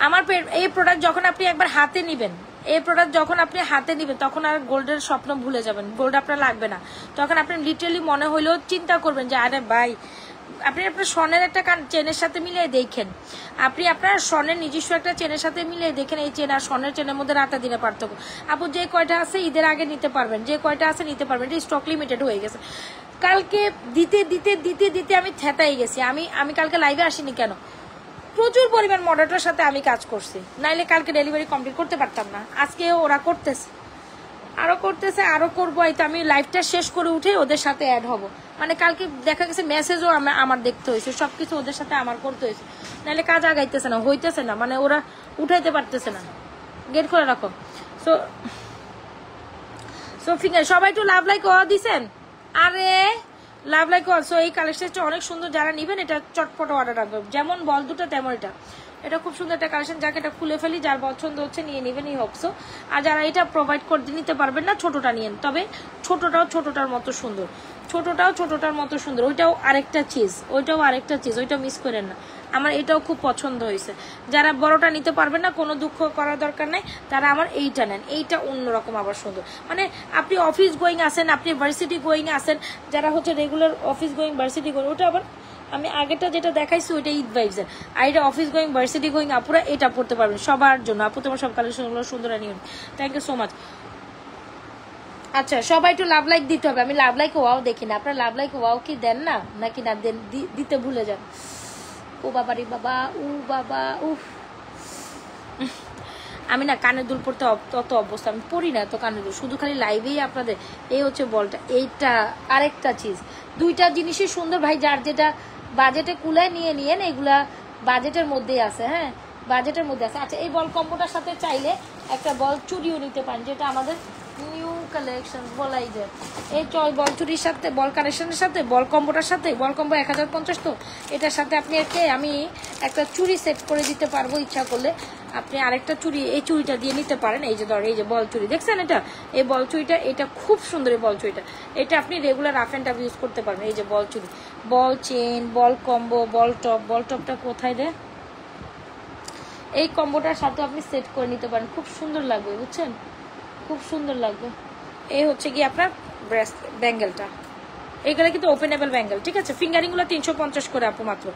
[SPEAKER 1] আমার এই প্রোডাক্ট যখন আপনি একবার হাতে নেবেন, এই প্রোডাক্ট যখন আপনি হাতে নেবেন তখন আর গোল্ডের স্বপ্ন ভুলে যাবেন, গোল্ড আপনার লাগবে না। তখন আপনি লিটারালি মনে হলেও চিন্তা করবেন যে আরে ভাই, আপনি আপনার স্বর্ণের একটা চেনের সাথে মিলিয়ে দেখেন, আপনি আপনার স্বর্ণের নিজস্ব একটা চেনের সাথে মিলিয়ে দেখেন এই চেন আর স্বর্ণের চেনের মধ্যে রাতে দিনে পার্থক্য। আপু যে কয়টা আছে ঈদের আগে নিতে পারবেন, যে কয়টা আছে নিতে পারবেন, এটা স্টক লিমিটেড হয়ে গেছে। কালকে দিতে দিতে দিতে দিতে আমি থেতাই গেছি। আমি কালকে লাইভে আসিনি কেন, প্রচুর পরিমাণ মডারটার সাথে আমি কাজ করছি, নাইলে কালকে ডেলিভারি কমপ্লিট করতে পারতাম না। আজকে ওরা করতেছে, আরো করতেছে, আরো করবো। এই তো আমি লাইভটা শেষ করে উঠে ওদের সাথে অ্যাড হব। মানে কালকে দেখা গেছে মেসেজও আমার দেখতে হয়েছে, সবকিছু ওদের সাথে আমার করতে হয়েছে, নাহলে কাজ আগাইতেছে না, হইতেছে না, মানে ওরা উঠাইতে পারতেছে না। গেট খোলা রাখো। সো ফিঙ্গার সবাই একটু লাভ লাইক দিছেন, আরে লাভ লাইক। সো এই কালেকশনটা অনেক সুন্দর, যারা নিবেন এটা চটপট অর্ডার রাখবে। যেমন বল দুটো তেমন এটা খুব সুন্দর একটা কালেকশন। যাকে এটা খুলে ফেলি, যার পছন্দ হচ্ছে নিয়ে নেবেন, এই হোপসো। আর যারা এটা প্রোভাইড করে নিতে পারবেন না, ছোটটা নিয়েন, তবে ছোটটার মতো সুন্দর, ছোটটার মতো সুন্দর। ওইটাও আরেকটা চিজ, ওইটাও মিস করেন না। আমার এটাও খুব পছন্দ হয়েছে। যারা বড়টা নিতে পারবেন না, কোনো দুঃখ করার দরকার নাই, তারা আমার এইটা নেন। এইটা অন্যরকম আবার সুন্দর। মানে আপনি অফিস গোয়িং আসেন, আপনি ভার্সিটি গোয়িং আসেন, যারা হচ্ছে regular office going varsity going, ওটা আবার আমি আগেটা যেটা দেখাইছি ওইটা ঈদ ভাইবসের, আর এটা অফিস গোয়িং ভার্সিটি গোয়িং আপুরা এটা পড়তে পারবেন সবার জন্য। আপু তোমার সব কালেকশনগুলো সুন্দর নিউন, থ্যাংক ইউ সো মাচ। আচ্ছা সবাই একটু লাভ লাইক দিতে হবে। আমি লাভ লাইক ওয়াও দেখি না, আপনারা লাভ লাইক ওয়াও কি দেন না নাকি না দেন, দিতে ভুলে যান। ও বাবা রে বাবা, ও বাবা, উফ। আমি না কানের দুল পড়তে অত অবস্থা, আমি পড়ি না তো কানের দুল, শুধু খালি লাইভেই আপনাদের। এই হচ্ছে বলটা, এইটা আরেকটা চিজ। দুইটা জিনিসই সুন্দর ভাই, যার যেটা বাজেটে কুলায় নিয়ে নিয়েন, এগুলা বাজেটের মধ্যেই আছে। হ্যাঁ বাজেটের মধ্যে আছে। আচ্ছা এই বল কম্বোটার সাথে চাইলে একটা বল চুড়িও নিতে পারেন, যেটা আমাদের নিউ কালেকশন বলাই যায়। এই বল চুরির সাথে, বল কালেকশনের সাথে, বল কম্বোটার সাথে, বল কম্বো 1050, তো এটার সাথে আপনি আমি একটা চুড়ি সেট করে দিতে পারবো। ইচ্ছা করলে আপনি আরেকটা চুড়ি এই চুড়িটা দিয়ে নিতে পারেন। এই যে ধর, এই যে বল চুড়ি দেখছেন, এই বল চুড়িটা, এটা খুব সুন্দর। এই বল চুড়িটা, এটা আপনি regular rough and tough use করতে পারবেন। এই যে বল চুড়ি, বল চেন, বল কম্বো, বল টপটা কোথায় রে, এই কম্বোটার সাথে আপনি সেট করে নিতে পারেন, খুব সুন্দর লাগবে, বুঝছেন, খুব সুন্দর লাগবে। এই হচ্ছে কি আপনার ব্রেস্ট ব্যাঙ্গেলটা, এইগুলো কিন্তু ওপেনেবল ব্যাঙ্গেল, ঠিক আছে। ফিঙ্গারিংগুলো 350 করে আপু মাত্র।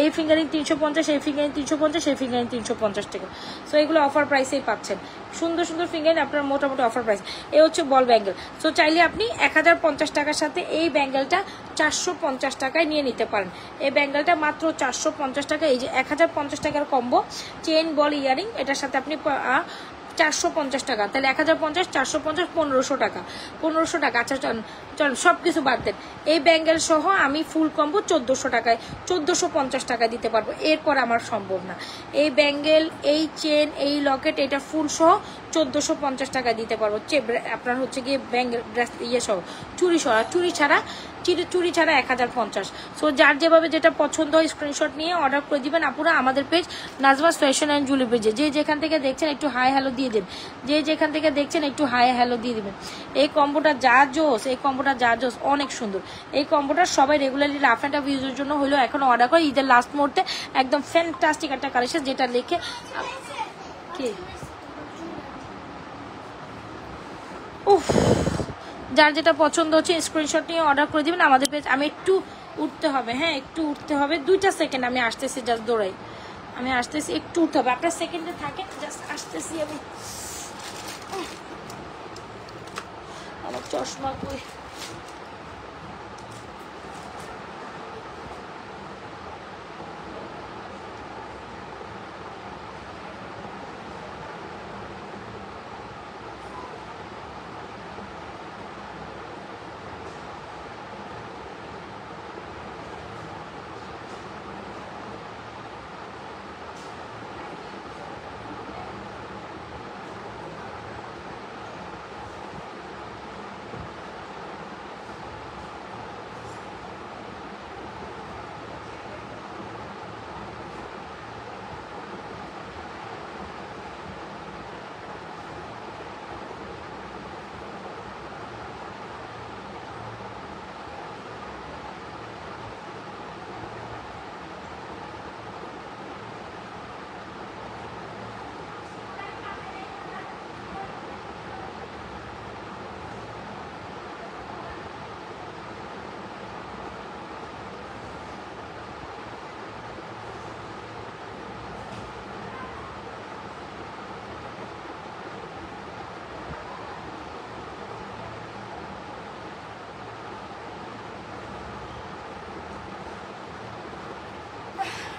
[SPEAKER 1] এই ফিঙ্গারিং 350, এই ফিঙ্গারিং 350, এই ফিঙ্গারিং 350 টাকা। সো এগুলো অফার প্রাইসেই পাচ্ছেন, সুন্দর সুন্দর ফিঙ্গারিং আপনার মোটামুটি অফার প্রাইস। এই হচ্ছে বল ব্যাঙ্গেল। সো চাইলে আপনি 1050 টাকার সাথে এই ব্যাঙ্গেলটা 450 টাকায় নিয়ে নিতে পারেন। এই ব্যাঙ্গেলটা মাত্র 450 টাকা। এই যে 1050 টাকার কম্বো চেন বল ইয়ারিং, এটার সাথে আপনি 450 টাকা, তাহলে 1050, 450, 1500 টাকা, 1500 টাকা। আচ্ছা চল সবকিছু বাদ দেন, এই ব্যাঙ্গেল সহ আমি ফুল কম্বো 1400 টাকায়, 1450 টাকায় দিতে পারবো। এরপর আমার সম্ভব না। এই ব্যাঙ্গেল, এই চেন, এই লকেট, এটা ফুল সহ 1450 টাকায় দিতে পারবো। আপনার হচ্ছে গিয়ে ব্যাঙ্গেল ইয়ে সহ, চুড়ি সহ, চুড়ি ছাড়া 1050। সো যার যেভাবে যেটা পছন্দ হয় স্ক্রিনশট নিয়ে অর্ডার করে দিবেন আপুরা। আমাদের পেজ নাজওয়াজ ফ্যাশন অ্যান্ড জুয়েলারি পেজে যে যেখান থেকে দেখছেন একটু হাই হ্যালো দিয়ে দেন, যে যেখান থেকে দেখছেন একটু হাই হ্যালো দিয়ে দিবেন। এই কম্বোটা যা জোস, অনেক সুন্দর। এই কম্বোটা সবাই রেগুলারলি রাফ অ্যান্ড টাফ ইউজের জন্য হলেও এখন অর্ডার করে, ঈদের লাস্ট মুহূর্তে একদম ফ্যান্টাস্টিক একটা কালেকশন, যেটা লিখে কি উফ, যার যেটা পছন্দ হচ্ছে স্ক্রিনশট নিয়ে অর্ডার করে দিবেন আমাদের পেজ। আমি একটু উঠতে হবে, হ্যাঁ একটু উঠতে হবে, 2টা সেকেন্ড আমি আসতেছি, জাস্ট দৌড়াই, আমি আসতেছি, একটু উঠতে হবে। আপনার সেকেন্ডে থাকেন, জাস্ট আসতেছি আমি। আমার চশমা কই?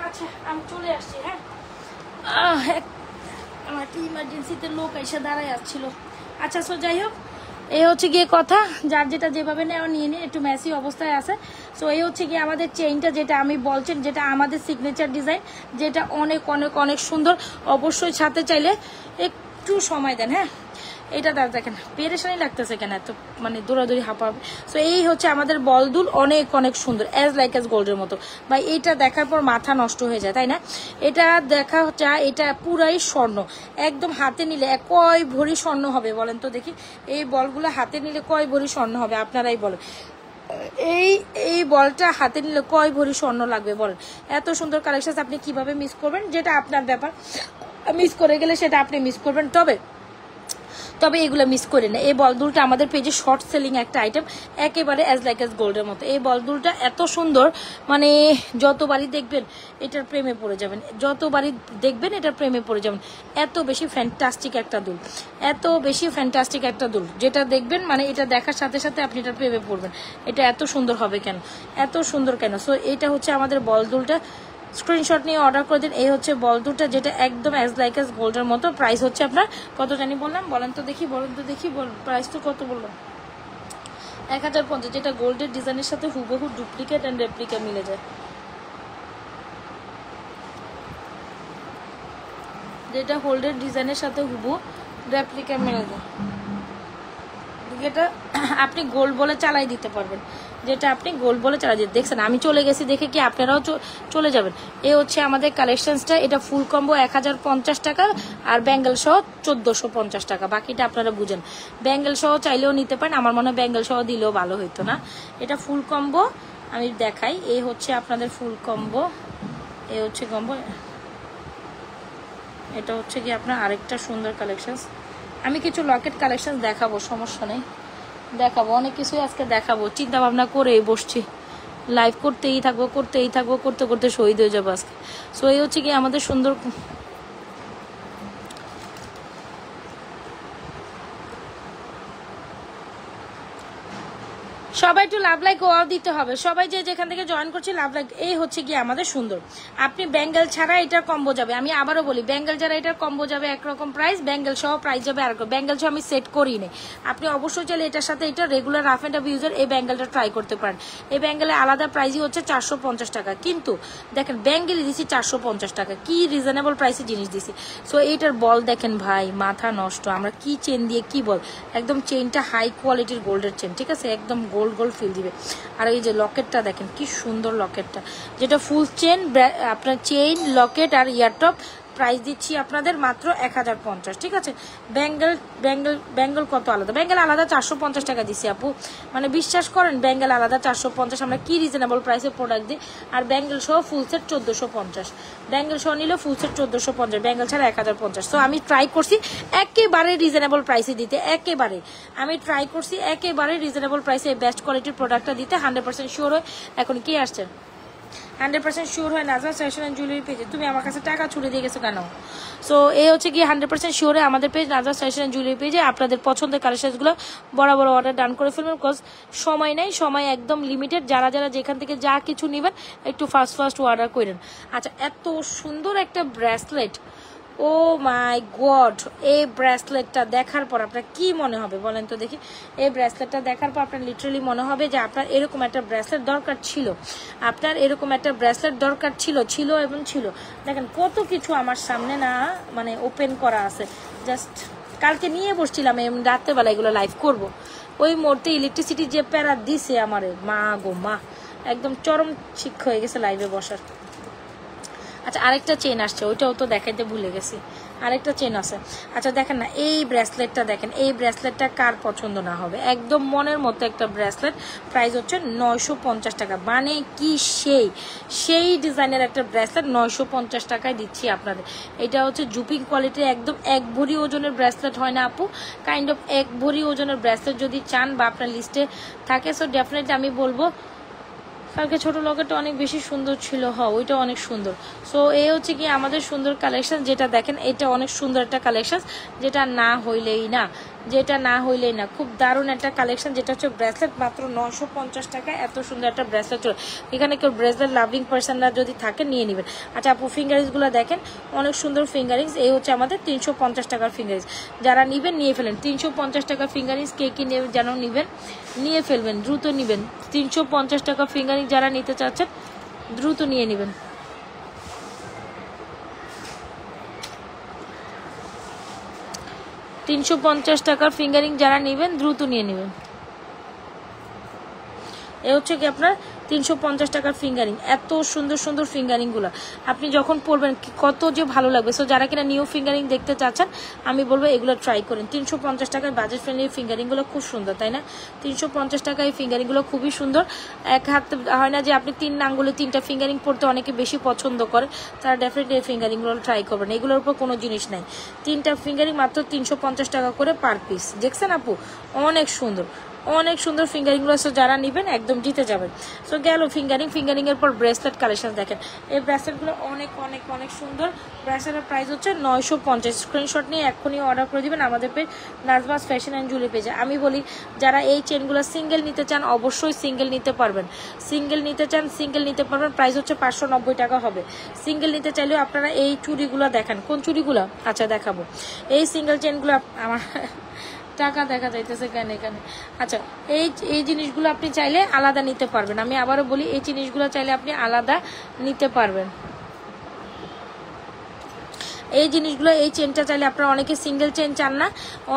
[SPEAKER 1] আচ্ছা আমি চলে আসছি। হ্যাঁ আমার একটা ইমার্জেন্সিতে লোক এসে দাঁড়ায় আসছিল। আচ্ছা সো যাই হোক, এই হচ্ছে গিয়ে কথা, যার যেটা যেভাবে নেওয়া নিয়ে নিয়ে, একটু মেসি অবস্থায় আছে। সো এই হচ্ছে গিয়ে আমাদের চেইনটা, যেটা আমি বলছেন, যেটা আমাদের সিগনেচার ডিজাইন, যেটা অনেক অনেক অনেক সুন্দর। অবশ্যই ছাড়তে চাইলে একটু সময় দেন। হ্যাঁ এটা দেখেন পেরেশানি লাগতেছে কেন, এত মানে দৌড়াদৌড়ি হাঁপাবে। সো এই হচ্ছে আমাদের বল দুল, অনেক অনেক সুন্দর, অ্যাজ লাইক অ্যাজ গোল্ডের মতো। বা এইটা দেখার পর মাথা নষ্ট হয়ে যায়, তাই না? এটা দেখা যায়, এটা পুরাই স্বর্ণ, একদম হাতে নিলে কয় ভরি স্বর্ণ হবে বলেন তো দেখি? এই বলগুলো হাতে নিলে কয় ভরি স্বর্ণ হবে আপনারাই বলেন। এই বলটা হাতে নিলে কয় ভরি স্বর্ণ লাগবে বলেন? এত সুন্দর কালেকশন আপনি কিভাবে মিস করবেন, যেটা আপনার ব্যাপার। মিস করে গেলে সেটা আপনি মিস করবেন। তবে এগুলো মিস করে না। এই বল দুলটা আমাদের পেজে শর্ট সেলিং একটা আইটেম, একেবারে অ্যাজ লাইক অ্যাজ গোল্ডের মতো। এই বল দুলটা এত সুন্দর, মানে যতবারই দেখবেন এটার প্রেমে পড়ে যাবেন, যতবারই দেখবেন এটার প্রেমে পড়ে যাবেন। এত বেশি ফ্যান্টাস্টিক একটা দুল, এত বেশি ফ্যান্টাস্টিক একটা দুল, যেটা দেখবেন মানে এটা দেখার সাথে সাথে আপনি এটার প্রেমে পড়বেন। এটা এত সুন্দর হবে কেন, এত সুন্দর কেন? সো এটা হচ্ছে আমাদের বল দুলটা, স্ক্রিনশট নিয়ে অর্ডার করে দিন। এই হচ্ছে বল দুলটা, যেটা একদম অ্যাজ লাইক অ্যাজ গোল্ডের মতো। প্রাইস হচ্ছে আপনার কত জানি বললাম, বলেন তো দেখি, প্রাইস তো কত বললাম? 1050, যেটা গোল্ডের ডিজাইনের সাথে হুবহু ডুপ্লিকেট অ্যান্ড রেপ্লিকা মিলে যায়, যেটা গোল্ডের ডিজাইনের সাথে হুবহু রেপ্লিকা মিলে যায়। যেটা আপনি গোল্ড বলে চালাই দিতে পারবেন, যেটা আপনি গোল্ড বলে চালাই দিতে। দেখছেন আমি চলে গেছি দেখে কি আপনারাও চলে যাবেন। এ হচ্ছে আমাদের কালেকশনসটা। এটা ফুল কম্বো 1050 টাকা, আর ব্যাঙ্গেল সহ 1450 টাকা। বাকিটা আপনারা বুঝেন। ব্যাঙ্গেল সহ চাইলেও নিতে পারেন, আমার মনে হয় ব্যাঙ্গেল সহ দিলেও ভালো হইতো না। এটা ফুল কম্বো, আমি দেখাই। এই হচ্ছে আপনাদের ফুল কম্বো, এ হচ্ছে কম্বো। এটা হচ্ছে কি আপনার আরেকটা সুন্দর কালেকশন। আমি কিছু লকেট কালেকশন দেখাবো, সমস্যা নেই, দেখাবো অনেক কিছুই আজকে দেখাবো। চিন্তা ভাবনা করেই বসছি, লাইভ করতেই থাকবো করতে করতে শহীদ হয়ে যাবো আজকে। সো এই হচ্ছে কি আমাদের সুন্দর সবাই একটু লাভ লাইক ওয়াও দিতে হবে। সবাই যে যেখান থেকে জয়েন করছে লাভ লাইক। এই হচ্ছে গিয়ে আমাদের সুন্দর। আপনি ব্যাঙ্গেল ছাড়া এটার কম্বো যাবে, আমি আবারও বলি, ব্যাঙ্গেল ছাড়া এটার কম্বো যাবে একরকম প্রাইস, ব্যাঙ্গেল সহ প্রাইস যাবে আরেকরকম। ব্যাঙ্গেল সহ আমি সেট করি নি, আপনি অবশ্যই চাইলে এটার সাথে এটা regular rough and tough user এই ব্যাঙ্গেলটা ট্রাই করতে পারেন। এই ব্যাঙ্গেলের আলাদা প্রাইসই হচ্ছে 450 টাকা, কিন্তু দেখেন ব্যাঙ্গেলই দিছি 450 টাকা, কি রিজনেবল প্রাইসে জিনিস দিছি। সো এইটার বল দেখেন ভাই, মাথা নষ্ট। আমরা কি চেন দিয়ে কি বল, একদম চেনটা হাই কোয়ালিটির গোল্ডের চেন, ঠিক আছে, একদম গোল্ড ফিল দিবে। আর এই যে লকেটটা দেখেন কি সুন্দর লকেটটা, যেটা ফুল চেন, আপনার চেইন, লকেট আর ইয়ারটপ। প্রাইস দিচ্ছি আপনাদের মাত্র 1050, ঠিক আছে। ব্যাঙ্গেল কত আলাদা, ব্যাঙ্গেল আলাদা 450 টাকা দিছি আপু, মানে বিশ্বাস করেন ব্যাঙ্গেল আলাদা 450। আমরা কি রিজনেবল প্রাইসে প্রোডাক্ট দিই। আর ব্যাঙ্গেল সহ ফুল সেট 1450, ব্যাঙ্গেল সহ নিলে ফুল সেট 1450, ব্যাঙ্গেল ছাড়া 1050। সো আমি ট্রাই করছি একেবারে রিজনেবল প্রাইসে দিতে, একেবারে আমি ট্রাই করছি একেবারে রিজনেবল প্রাইসে বেস্ট কোয়ালিটির প্রোডাক্টটা দিতে, 100% শিওর হয়। এখন কি আসছে 100% শিওর হয় নাজরাত ফ্যাশন অ্যান্ড জুয়েলারি পেজে। তুমি আমার কাছে টাকা ছুড়ে দিয়ে গেছো কেন? সো এই হচ্ছে কি 100% শিওর হয় আমাদের পেজ নাজরাত ফ্যাশন অ্যান্ড জুয়েলারি পেজে আপনাদের পছন্দের কালেকশনসগুলো বরাবর অর্ডার ডান করে ফেলবেন, বিকজ সময় নেই, সময় একদম লিমিটেড। যারা যারা যেখান থেকে যা কিছু নেবেন একটু ফার্স্ট অর্ডার করেন। আচ্ছা, এত সুন্দর একটা ব্রেসলেট, ও মাই গড! এই ব্রেসলেটটা দেখার পর আপনার কি মনে হবে বলেন তো দেখি? এই ব্রেসলেটটা দেখার পর আপনার লিটারালি মনে হবে যে আপনার এরকম একটা ব্রেসলেট দরকার ছিল, আপনার এরকম একটা ব্রেসলেট দরকার ছিল এবং ছিল। দেখেন কত কিছু আমার সামনে না মানে ওপেন করা আছে। জাস্ট কালকে নিয়ে বসছিলাম রাত্রেবেলা এগুলো লাইভ করব, ওই মুহূর্তে ইলেকট্রিসিটি যে প্যারা দিছে আমারে, মা গো মা, একদম চরম শিক্ষা হয়ে গেছে লাইভে বসার। আচ্ছা, আরেকটা চেন আসছে, ওইটাও তো দেখাইতে ভুলে গেছি, আরেকটা চেন আছে। আচ্ছা দেখেন না, এই ব্রেসলেটটা দেখেন, এই ব্রেসলেটটা কার পছন্দ না হবে? একদম মনের মতো একটা ব্রেসলেট, প্রাইস হচ্ছে 950 টাকা। মানে কি সেই ডিজাইনের একটা ব্রেসলেট 950 টাকায় দিচ্ছি আপনাদের। এটা হচ্ছে জুপিং কোয়ালিটির, একদম 1 ভরি ওজনের ব্রেসলেট হয় না আপু, কাইন্ড অফ 1 ভরি ওজনের ব্রেসলেট যদি চান বা আপনার লিস্টে থাকে, সো ডেফিনেটলি আমি বলবো। কালকে ছোট লকেটটা অনেক বেশি সুন্দর ছিল, ওইটা অনেক সুন্দর। সো এই হচ্ছে কি আমাদের সুন্দর কালেকশন, যেটা দেখেন এটা অনেক সুন্দর একটা কালেকশন, যেটা না হইলেই না, খুব দারুণ একটা কালেকশন, যেটা হচ্ছে ব্রেসলেট মাত্র 950 টাকা। এত সুন্দর একটা ব্রেসলেট চলে, এখানে কেউ ব্রেসলেট লাভিং পার্সনরা যদি থাকে নিয়ে নেবেন। আচ্ছা আপু, ফিঙ্গারিংসগুলো দেখেন, অনেক সুন্দর ফিঙ্গারিংস। এই হচ্ছে আমাদের 350 টাকার ফিঙ্গারিংস, যারা নিবেন নিয়ে ফেলেন। 350 টাকা ফিঙ্গারিংস কে কি যেন নিবেন, নিয়ে ফেলবেন, দ্রুত নিবেন। 350 টাকা ফিঙ্গারিং যারা নিতে চাচ্ছেন দ্রুত নিয়ে নেবেন। $350 টাকার ফিঙ্গারিং যারা নেবেন দ্রুত নিয়ে নেবেন। এ হচ্ছে কি আপনার 350 টাকার ফিঙ্গারিং। এত সুন্দর সুন্দর ফিঙ্গারিংগুলো আপনি যখন পরবেন কত যে ভালো লাগবে। সো যারা কিনা নিউ ফিঙ্গারিং দেখতে চাচ্ছেন আমি বলবো এগুলো ট্রাই করেন। 350 টাকার বাজেট ফ্রেন্ডলি ফিঙ্গারিংগুলো খুব সুন্দর, তাই না? 350 টাকা এই ফিঙ্গারিংগুলো খুবই সুন্দর। এক হাত হয় না যে আপনি 3 আঙ্গুলে 3টা ফিঙ্গারিং পরতে অনেকে বেশি পছন্দ করে, তারা ডেফিনেটলি এই ফিঙ্গারিংগুলো ট্রাই করবেন। এগুলোর উপর কোনো জিনিস নাই। 3টা ফিঙ্গারিং মাত্র 350 টাকা করে পার পিস। দেখছেন আপু, অনেক সুন্দর অনেক সুন্দর ফিঙ্গারিংগুলো। সো যারা নেবেন একদম জিতে যাবেন। সো গেল ফিঙ্গারিং এর পর ব্রেসলেট কালেকশন দেখেন। এই ব্রেসলেটগুলো অনেক অনেক অনেক সুন্দর। ব্রেসলেটের প্রাইস হচ্ছে 950। স্ক্রিনশট নিয়ে এক্ষুনি অর্ডার করে দিবেন আমাদের page Najmas fashion and jewellery পেজে। আমি বলি যারা এই চেনগুলো সিঙ্গেল নিতে চান অবশ্যই সিঙ্গেল নিতে পারবেন, সিঙ্গেল নিতে পারবেন। প্রাইস হচ্ছে 590 টাকা হবে। সিঙ্গেল নিতে চাইলেও আপনারা এই চুড়িগুলো দেখেন। কোন চুড়িগুলো? আচ্ছা দেখাবো। এই সিঙ্গেল চেনগুলো আমার টাকা দেখা যাইতেছে কেন এখানে। আচ্ছা, এই জিনিসগুলো আপনি চাইলে আলাদা নিতে পারবেন। আমি আবারও বলি, এই জিনিসগুলো চাইলে আপনি আলাদা নিতে পারবেন। এই জিনিসগুলো, এই চেনটা চাইলে আপনারা অনেকে সিঙ্গেল চেন চান না,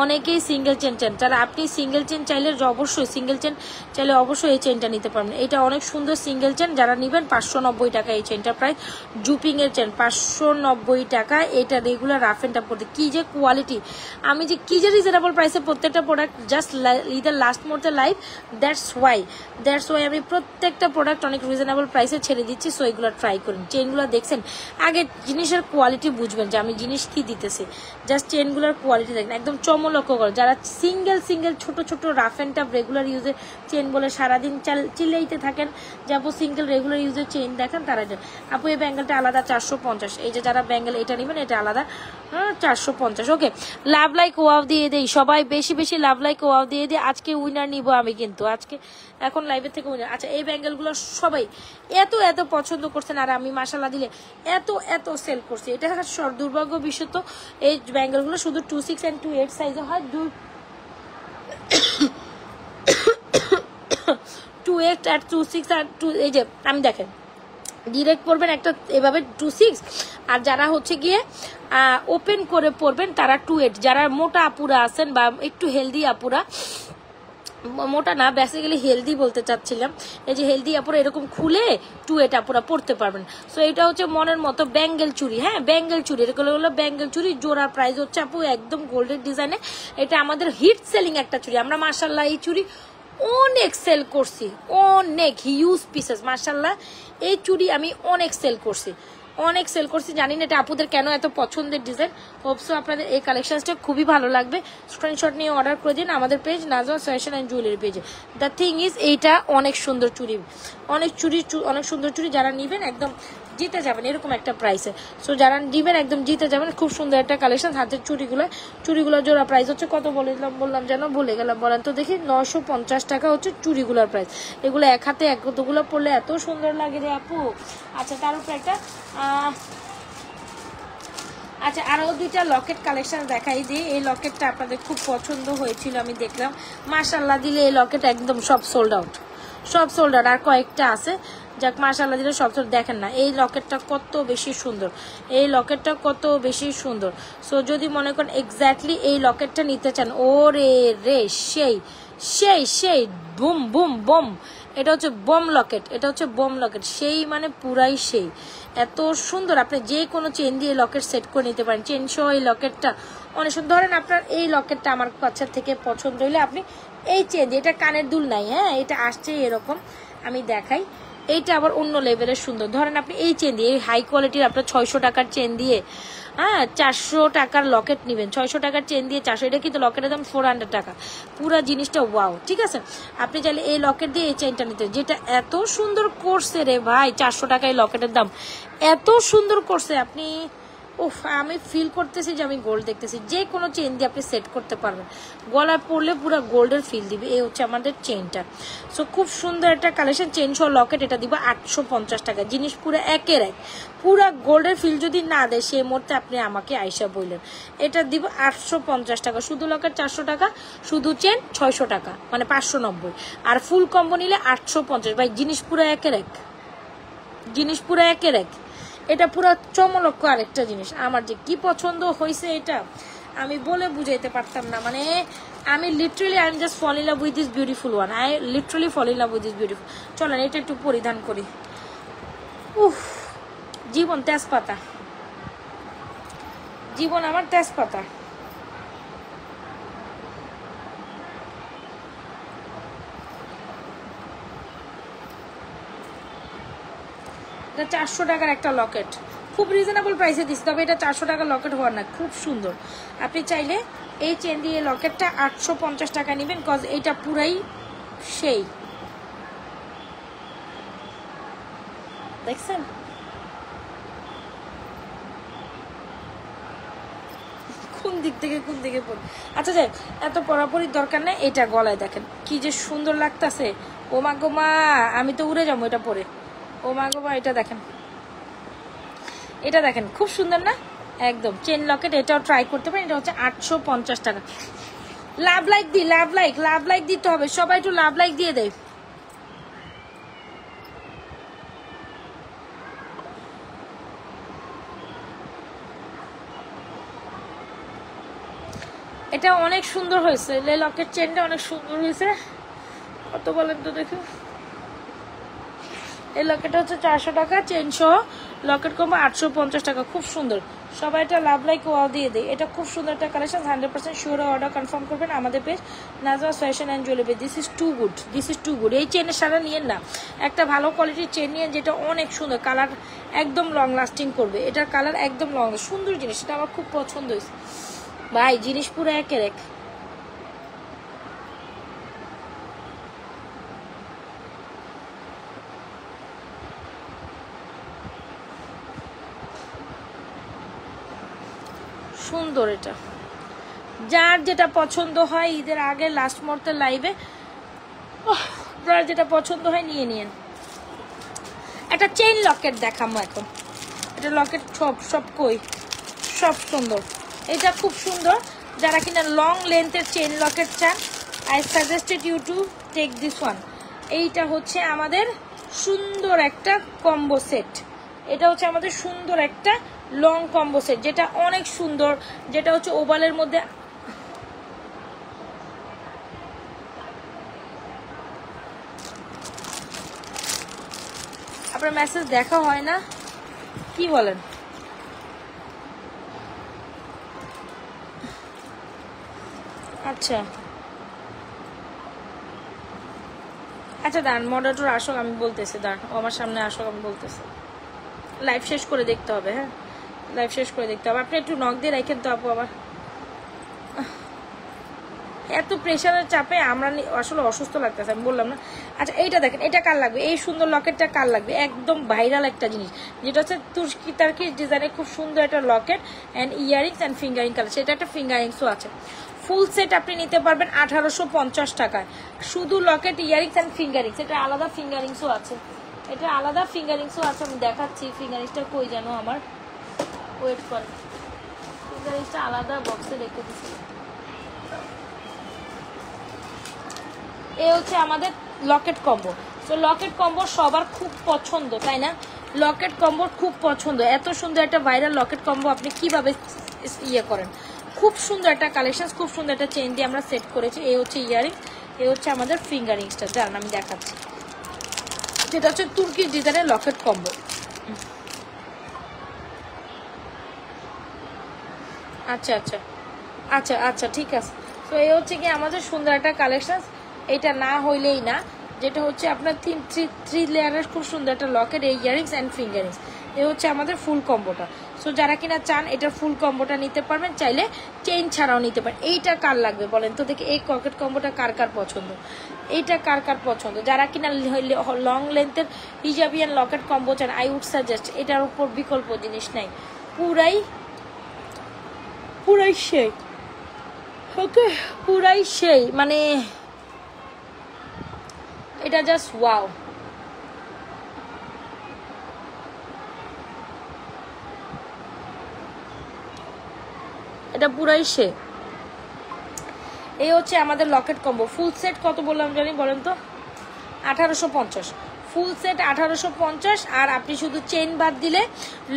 [SPEAKER 1] অনেকেই সিঙ্গেল চেন চান, তাহলে আপনি সিঙ্গেল চেন চাইলে অবশ্যই সিঙ্গেল চেন চাইলে অবশ্যই এই চেনটা নিতে পারবেন। এটা অনেক সুন্দর সিঙ্গেল চেন, যারা নেবেন 590 টাকা এই চেনটা প্রাইস। জুপিং এর চেন 590 টাকা। এটা রেগুলার রাফ এন্ড টাফ পড়তে কি যে কোয়ালিটি, আমি যে কি যে রিজনেবল প্রাইসে প্রত্যেকটা প্রোডাক্ট জাস্ট ঈদের লাস্ট মুহূর্তে লাইভ, দ্যাটস ওয়াই আমি প্রত্যেকটা প্রোডাক্ট অনেক রিজনেবল প্রাইসে ছেড়ে দিচ্ছি। সো এগুলো ট্রাই করুন। চেনগুলো দেখছেন, আগে জিনিসের কোয়ালিটি বুঝবেন যে আমি জিনিস কি দিতেছি। জাস্ট চেনগুলোর কোয়ালিটি দেখেন, একদম চমলক্ষ করে। যারা সিঙ্গেল ছোট ছোট রাফ এন্ড টাফ রেগুলার ইউজের চেন বলে সারাদিন চিল্লাইতে থাকেন যাবো সিঙ্গেল রেগুলার ইউজের চেন দেখেন, তারা আপু এই ব্যাঙ্গেলটা আলাদা 450। এই যে যারা ব্যাঙ্গেল এটা নেবেন এটা আলাদা 450। ওকে, লাভ লাইক ওয়াও দিয়ে দেই সবাই, বেশি বেশি লাভ লাইক ওয়াও দিয়ে দিই। আজকে উইনার নিব আমি, কিন্তু আজকে এখন লাইভের থেকে উইনার। আচ্ছা, এই ব্যাঙ্গেলগুলো সবাই এত পছন্দ করছেন, আর আমি মাশাআল্লাহ দিলে এত সেল করছি। এটা দুর্ভাগ্য বিষয় তো, এই ব্যাঙ্গেলগুলো শুধু 26 and 28 সাইজে হয়। 28 আর 26 আর 2, এই যে আমি দেখেন ডিরেক্ট পরবেন একটা এভাবে 26, আর যারা হচ্ছে গিয়ে ওপেন করে পরবেন তারা 28। যারা মোটা আপুরা আছেন বা একটু হেলদি আপুরা, মোটা না বেসিক্যালি হেলদি বলতে চাচ্ছিলাম, এই যে হেলদি আপুরা এরকম খুলে 28 আপুরা পড়তে পারবেন। সো এটা হচ্ছে মনের মতো ব্যাঙ্গেল চুড়ি। হ্যাঁ, ব্যাঙ্গেল চুড়ি, এগুলো হলো ব্যাঙ্গেল চুড়ি। জোড়া প্রাইস হচ্ছে আপু একদম গোল্ডের ডিজাইনে। এটা আমাদের হিট সেলিং একটা চুড়ি। আমরা মাশাআল্লাহ এই চুড়ি অনেক সেল করছি, অনেক হিউজ পিসেস। মাশাআল্লাহ এই চুড়ি আমি অনেক সেল করছি, অনেক সেল করছি, জানি না এটা আপুদের কেন এত পছন্দের ডিজাইন। হোপসো আপনাদের এই কালেকশনসটা খুবই ভালো লাগবে। স্ক্রিনশট নিয়ে অর্ডার করে দিন আমাদের page Najwa fashion and jewellery পেজে। দ্য থিং ইজ এইটা অনেক সুন্দর চুড়ি, অনেক সুন্দর চুড়ি। যারা নেবেন একদম জিতে যাবেন এরকম একটা প্রাইসে। সো যারা নেবেন একদম জিতে যাবেন। খুব সুন্দর একটা কালেকশন। হাতের চুড়িগুলো জোড়া প্রাইস হচ্ছে কত বললাম যেন ভুলে গেলাম, বলেন তো দেখি। 950 টাকা হচ্ছে চুড়িগুলোর প্রাইস। এগুলো এক হাতে কতগুলো পরলে এত সুন্দর লাগে রে আপু। আচ্ছা তার উপরে একটা আচ্ছা আরও দুইটা লকেট কালেকশন দেখাই দিই। এই লকেটটা আপনাদের খুব পছন্দ হয়েছিল, আমি দেখলাম। মাশাআল্লাহ দিলে এই লকেট একদম সব সোল্ড আউট, আর কয়েকটা আছে। যাক মাশাআল্লাহ দিলে সব দেখেন না এই লকেটটা কত বেশি সুন্দর, সো যদি মনে করেন এক্স্যাক্টলি এই লকেটটা নিতে চান, ওরে রে সেই বুম বুম বম, এটা হচ্ছে বম লকেট, সেই মানে পুরাই সেই, এত সুন্দর। আপনি যে কোনো চেন দিয়ে লকেট সেট করে নিতে পারেন। চেন সহ এই লকেটটা অনেক সুন্দর। ধরেন আপনার এই লকেটটা আমার কাছে থেকে পছন্দ হইলে আপনি এই চেন দিয়ে, এটা কানের দুল নাই, হ্যাঁ এটা আসছে এরকম, আমি দেখাই। এইটা আবার অন্য লেভেলের সুন্দর। ধরেন আপনি এই চেন দিয়ে, এই হাই কোয়ালিটির আপনার 600 টাকার চেন দিয়ে, হ্যাঁ 400 টাকার লকেট নেবেন, 600 টাকার চেন দিয়ে 400, এটা কিন্তু লকেটের দাম 400 টাকা। পুরা জিনিসটা ওয়াও, ঠিক আছে। আপনি চাইলে এই লকেট দিয়ে এই চেনটা নিতে, যেটা এত সুন্দর করছে রে ভাই, 400 টাকায় লকেটের দাম, এত সুন্দর করছে। আপনি আমি ফিল করতেছি যে আমি গোল্ড দেখতেছি। যে কোনো চেন দিয়ে আপনি সেট করতে পারবেন, গলায় পরলে পুরো গোল্ডের ফিল দিবে। এই হচ্ছে আমাদের চেনটা। সো খুব সুন্দর একটা কালেকশন। চেন সহ লকেট এটা দিব 850 টাকা। জিনিস পুরো একের এক, পুরা গোল্ডের ফিল যদি না দেয় সেই মুহূর্তে আপনি আমাকে আইসা বললেন। এটা দিব 850 টাকা। শুধু লকেট 400 টাকা, শুধু চেন 600 টাকা, মানে 590। আর ফুল কম্বো নিলে 850। ভাই জিনিস পুরো একের এক, এটা পুরো চমলক্ষ আরেকটা জিনিস। আমার যে কি পছন্দ হয়েছে এটা আমি বলে বুঝাইতে পারতাম না। মানে আমি literally I am just fall in love with this beautiful one. I literally fall in love with this beautiful. চলেন এটা একটু পরিধান করি। জীবন তেজপাতা, জীবন আমার তেজপাতা। এটা 400 টাকার একটা লকেট, খুব রিজনেবল প্রাইসে দিচ্ছি। তবে এটা 400 টাকার লকেট হওয়ার না, খুব সুন্দর। আপনি চাইলে এই চেন দিয়ে লকেটটা 850 টাকা নেবেন, কজ এইটা পুরাই সেই। দেখছেন কোন দিক থেকে পড়ে। আচ্ছা যাই, এত পরাপরির দরকার নেই। এটা গলায় দেখেন কি যে সুন্দর লাগতেছে। ও মা গো মা, আমি তো উড়ে যাবো এটা পরে। ও মা গো মা, এটা দেখেন খুব সুন্দর না একদম। চেন লকেট এটাও ট্রাই করতে পারেন। এটা হচ্ছে 850 টাকা। লাভ লাইক দিতে হবে সবাই, একটু লাভ লাইক দিয়ে দেয়। এটা অনেক সুন্দর হয়েছে, লকেট চেনটা অনেক সুন্দর হয়েছে। কত বলেন তো দেখো। এই লকেটটা হচ্ছে 400 টাকা, চেন সহ লকেট কম্বো 850 টাকা। খুব সুন্দর, সবাই এটা লাভ লাইক ওয়াও দিয়ে দেয়। এটা খুব সুন্দর একটা কালেকশন। 100% শিওর অর্ডার কনফার্ম করবেন আমাদের page Najwa fashion and jewellery. This is too good. এই চেনের সারা নিয়েন না, একটা ভালো কোয়ালিটির চেন নিয়ে, যেটা অনেক সুন্দর, কালার একদম লং লাস্টিং করবে। এটার কালার একদম লং সুন্দর জিনিস, এটা আমার খুব পছন্দ হয়েছে ভাই। জিনিস পুরো একের এক। সুন্দর, এটা যার যেটা পছন্দ হয় ঈদের আগে লাস্ট মুহূর্তে লাইভে যার যেটা পছন্দ হয় নিয়ে নিন। একটা চেইন লকেট দেখাবো এখন। এটা লকেট সব কই সব সুন্দর। এটা খুব সুন্দর। যারা কিনা লং লেন্থের চেইন লকেট চান, I suggested you to take this one. এইটা হচ্ছে আমাদের সুন্দর একটা কম্বো সেট। এটা হচ্ছে আমাদের সুন্দর একটা লং কম্বো সেট, যেটা অনেক সুন্দর, যেটা হচ্ছে ওভালের মধ্যে। আপনার মেসেজ দেখা হয় না কি বলেন? আচ্ছা আচ্ছা, দাঁড়ান মডারেটর আসুক, আমি বলতেছি। দাঁড়ান, ও আমার সামনে আসুক, আমি বলতেছি। লাইভ শেষ করে দেখতে হবে। হ্যাঁ, লাইভ শেষ করে দেখতে হবে। আপনি একটু নক দিয়ে রাখেন তো আপু। আমার এত প্রেশারের চাপে আমরা আসলে অসুস্থ লাগতেছে, আমি বললাম না। আচ্ছা এইটা দেখেন, এটা কার লাগবে? এই সুন্দর লকেটটা কার লাগবে? একদম ভাইরাল একটা জিনিস, যেটা হচ্ছে তুর্কি টার্কিশ ডিজাইনের খুব সুন্দর একটা Locket and earrings and fingering colour. সেটা একটা ফিঙ্গারিংসও আছে। ফুল সেট আপনি নিতে পারবেন 1850 টাকায়, শুধু লকেট, ইয়ারিংস অ্যান্ড ফিঙ্গারিংস। এটা আলাদা ফিঙ্গারিংসও আছে, এটা আলাদা ফিঙ্গারিংসও আছে। আমি দেখাচ্ছি ফিঙ্গারিংসটা কই যেন আমার, ওয়েট করে, ফিঙ্গারিংসটা আলাদা বক্সে রেখে দিচ্ছি। এ হচ্ছে আমাদের লকেট কম্বো। তো লকেট কম্বো সবার খুব পছন্দ, তাই না? লকেট কম্বো খুব পছন্দ। এত সুন্দর একটা ভাইরাল লকেট কম্বো আপনি কিভাবে ইয়ে করেন? খুব সুন্দর একটা কালেকশন, খুব সুন্দর একটা চেইন দিয়ে আমরা সেট করেছি। এই হচ্ছে ইয়ারিংস, এ হচ্ছে আমাদের ফিঙ্গারিংসটা, জান আমি দেখাচ্ছি। যেটা হচ্ছে তুর্কি ডিজাইনের লকেট কম্বো। আচ্ছা আচ্ছা আচ্ছা আচ্ছা, ঠিক আছে। তো এই হচ্ছে কি আমাদের সুন্দর একটা কালেকশন। এটা না হইলেই না, যেটা হচ্ছে আপনার থ্রি লেয়ারের খুব সুন্দর একটা লকেট, এই ইয়ারিংস অ্যান্ড ফিঙ্গারিংস। এ হচ্ছে আমাদের ফুল কম্বোটা। সো যারা কিনা চান এটা ফুল কম্বোটা নিতে পারবেন, চাইলে চেইন ছাড়াও নিতে পারেন। এইটা কার লাগবে বলেন তো দেখি? এই লকেট কম্বোটা কার কার পছন্দ? এইটা কার কার পছন্দ? যারা কিনা লং লেন্থের হিজাবিয়ান লকেট কম্বো চান, আই উড সাজেস্ট, এটার উপর বিকল্প জিনিস নাই, পুরাই পুরাই সেই, ওকে, পুরাই সেই, মানে এটা জাস্ট ওয়াও। এটা পুরাই সে। এই হচ্ছে আমাদের লকেট কম্বো। ফুল সেট কত বললাম জানি বলেন তো? 1850। ফুল সেট 1850, আর আপনি শুধু চেইন বাদ দিলে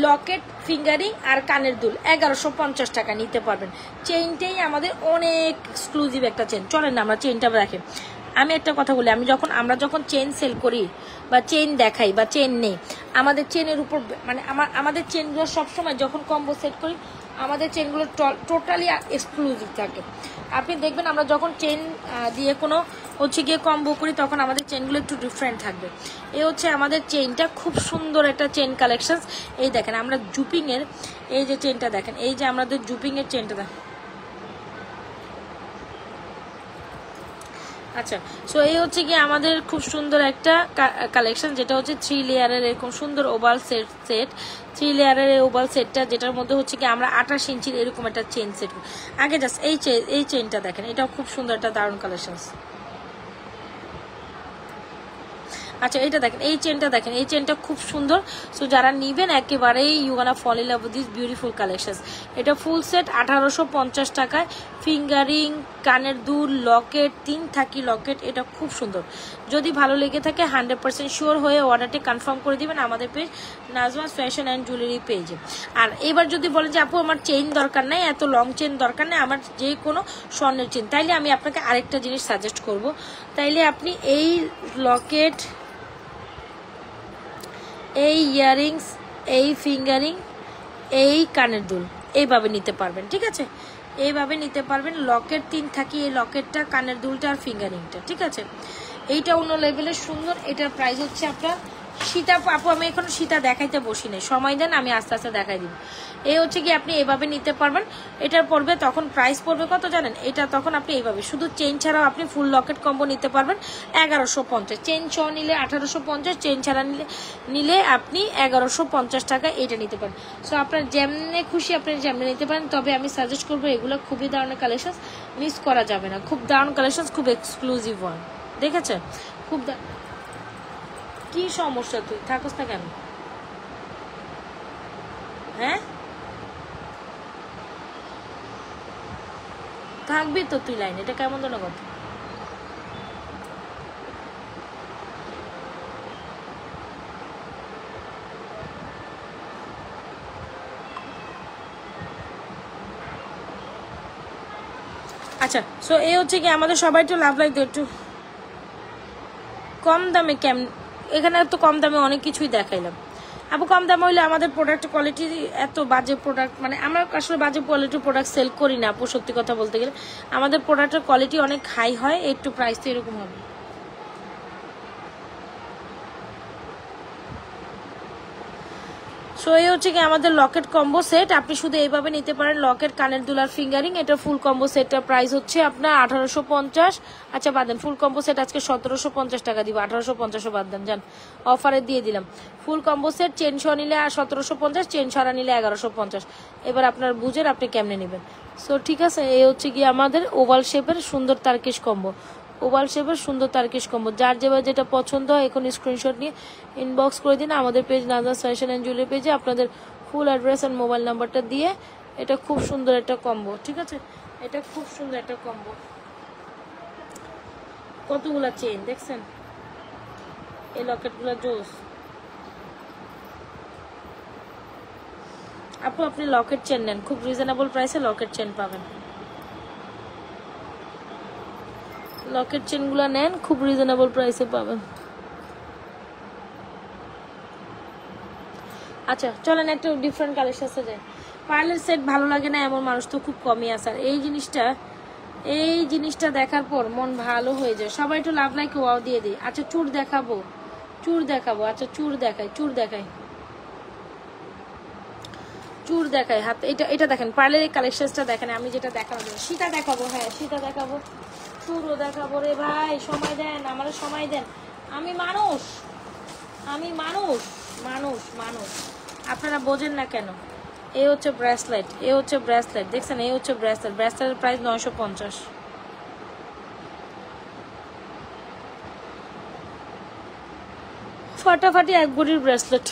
[SPEAKER 1] লকেট, ফিঙ্গারিং আর কানের দুল 1150 টাকা নিতে পারবেন। চেইনটাই আমাদের অনেক এক্সক্লুসিভ একটা চেইন। চলেন না আমরা চেইনটা রাখি। আমি একটা কথা বলি, আমরা যখন চেইন সেল করি বা চেইন দেখাই বা চেইন নেই, আমাদের চেইনের উপর মানে আমাদের চেইনগুলো সবসময় যখন কম্বো সেট করি, আমাদের চেইনগুলো টোটালি এক্সক্লুসিভ থাকে। আপনি দেখবেন আমরা যখন চেইন দিয়ে কোনো হচ্ছে গিয়ে কম্বো করি, তখন আমাদের চেইনগুলো একটু ডিফারেন্ট থাকবে। এই হচ্ছে আমাদের চেইনটা, খুব সুন্দর একটা চেইন কালেকশন। এই দেখেন আমরা জুপিংয়ের এই যে চেইনটা দেখেন, এই যে আমাদের জুপিংয়ের চেইনটা দেখেন। আচ্ছা, সো এই হচ্ছে কি আমাদের খুব সুন্দর একটা কালেকশন, যেটা হচ্ছে 3 লেয়ারের এরকম সুন্দর ওভাল সেট 3 লেয়ারের ওভাল সেটটা, যেটার মধ্যে হচ্ছে কি আমরা 28 ইঞ্চির এরকম একটা চেইন সেট। আগে জাস্ট এই চেইনটা দেখেন, এটাও খুব সুন্দর একটা দারুণ কালেকশন। আচ্ছা এইটা দেখেন, এই চেনটা দেখেন, এই চেনটা খুব সুন্দর। সো যারা নিবেন একেবারেই you gonna fall in love with this beautiful collections. এটা ফুল সেট 1850 টাকায়। ফিঙ্গারিং, কানের দুল, লকেট, 3 থাকি লকেট, এটা খুব সুন্দর। যদি ভালো লেগে থাকে 100% শিওর হয়ে অর্ডারটি কনফার্ম করে দিবেন আমাদের page Najma's fashion and jewellery পেজে। আর এবার যদি বলেন যে আপু আমার চেইন দরকার নাই, এত লং চেইন দরকার নেই, আমার যে কোনো স্বর্ণের চেইন, তাইলে আমি আপনাকে আরেকটা জিনিস সাজেস্ট করব। তাইলে আপনি এই লকেট, এই ইয়ারিংস, এই ফিঙ্গারিং, এই কানের দুল এইভাবে নিতে পারবেন, ঠিক আছে? এইভাবে নিতে পারবেন। লকেট 3 থাকি, এই লকেটটা, কানের দুলটা আর ফিঙ্গারিংটা, ঠিক আছে? এইটা অন্য লেভেলের সুন্দর। এটার প্রাইস হচ্ছে আপনার সীতা আপু, আমি এখন সীতা দেখাইতে বসি নাই, সময় দেন, আমি আস্তে আস্তে দেখাই দিব। এই হচ্ছে কি আপনি এইভাবে নিতে পারবেন। এটার পড়বে তখন প্রাইস পড়বে কত জানেন? এটা তখন আপনি এইভাবে শুধু চেইন ছাড়াও আপনি ফুল লকেট কম্বো নিতে পারবেন 1150। চেইন সহ নিলে 1850, চেইন ছাড়া নিলে আপনি 1150 টাকা এটা নিতে পারেন। সো আপনার যেমনে খুশি আপনি যেমনে নিতে পারেন। তবে আমি সাজেস্ট করবো এগুলো খুবই দারুণ কালেকশন, মিস করা যাবে না। খুব দারুণ কালেকশন, খুব এক্সক্লুসিভ ওয়ান, দেখেছেন? খুব কি সমস্যা? তুই থাকস না কেন? হ্যাঁ থাকবি তো তুই লাইন, এটা কেমন ধরনের কথা? আচ্ছা, সো এই হচ্ছে কি আমাদের সবাই একটু লাভ লাগতো, একটু কম দামে কেমন? এখানে তো কম দামে অনেক কিছুই দেখাইলাম আপু। কম দামে হইলে আমাদের প্রোডাক্ট কোয়ালিটি এত বাজে প্রোডাক্ট, মানে আমরা আসলে বাজে কোয়ালিটির প্রোডাক্ট সেল করি না আপু, সত্যি কথা বলতে গেলে। আমাদের প্রোডাক্টের কোয়ালিটি অনেক হাই হয়, একটু প্রাইস তো এরকম হবে। সো এই হচ্ছে কি আমাদের লকেট কম্বো সেট। আপনি শুধু এইভাবে নিতে পারেন, লকেট, কানের দুলার, ফিঙ্গারিং। এটা ফুল কম্বো সেটটার প্রাইস হচ্ছে আপনার 1850। আচ্ছা বাদ দেন, ফুল কম্বো সেট আজকে 1750 টাকা দিব, 1850 বাদ দেন, যান অফারে দিয়ে দিলাম। ফুল কম্বো সেট চেন সহ নিলে 1750, চেন ছাড়া নিলে 1150। এবার আপনার বুঝেন আপনি কেমনে নেবেন। সো ঠিক আছে, এই হচ্ছে কি আমাদের ওভাল শেপের সুন্দর তারকিশ কম্বো, ওভাল শেপের সুন্দর তারকিশ কম্বো। যার যেভাবে যেটা পছন্দ হয় এখন স্ক্রিনশট নিয়ে ইনবক্স করে দিন আমাদের পেজ নাজাস ফ্যাশন অ্যান্ড জুয়েলারি পেজে, আপনাদের ফুল অ্যাড্রেস অ্যান্ড মোবাইল নাম্বারটা দিয়ে। এটা খুব সুন্দর একটা কম্বো, ঠিক আছে, এটা খুব সুন্দর একটা কম্বো। কতগুলা চেইন দেখছেন, এই লকেটগুলো জোস। আপু আপনি লকেট চেন নেন, খুব রিজনেবল প্রাইসে লকেট চেন পাবেন। লকেট চেনগুলো নেন, খুব রিজনেবল প্রাইসে পাবেন। আচ্ছা চলেন একটা ডিফারেন্ট কালেকশনে যাই। পার্লের সেট ভালো লাগে না এমন মানুষ তো খুব কমই আছে। আর এই জিনিসটা দেখার পর মন ভালো হয়ে যায়। সবাই একটু লাভ লাইক ওয়াও দিয়ে দিই। আচ্ছা চুর দেখাবো, আচ্ছা চুর দেখাই হাত। এটা দেখেন, পার্লের এই কালেকশনটা দেখেন। আমি যেটা দেখাবো সীতা দেখাবো, হ্যাঁ সীতা দেখাবো, চুরও দেখাবো। রে ভাই সময় দেন, আমার সময় দেন। আমি মানুষ, আপনারা বোঝেন না কেন। এই হচ্ছে ব্রেসলেট, দেখছেন, এই হচ্ছে ব্রেসলেটের প্রাইস 950। ফাটাফাটি এক ভরির ব্রেসলেট,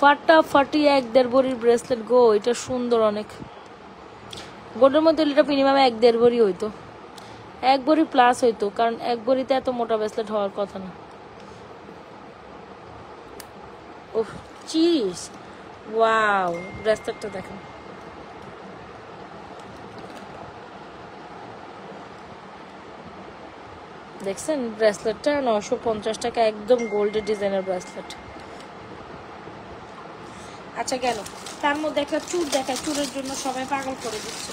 [SPEAKER 1] ফাটাফাটি 1-1.5 ভরির ব্রেসলেট গো। এটা সুন্দর অনেক। গোল্ডের মধ্যে এটা মিনিমাম 1-1.5 ভরি হইতো, 1 ভরি প্লাস হইতো, কারণ 1 ভরিতে এত মোটা ব্রেসলেট হওয়ার কথা না। ওহ চিজ, ওয়াও, ব্রেসলেটটা দেখেন। দেখছেন ব্রেসলেটটা 950 টাকা, একদম গোল্ডের ডিজাইনের ব্রেসলেট। আচ্ছা গেল, তার মধ্যে একটা চুর দেখায়, চুরের জন্য সবাই পাগল করে দিচ্ছে।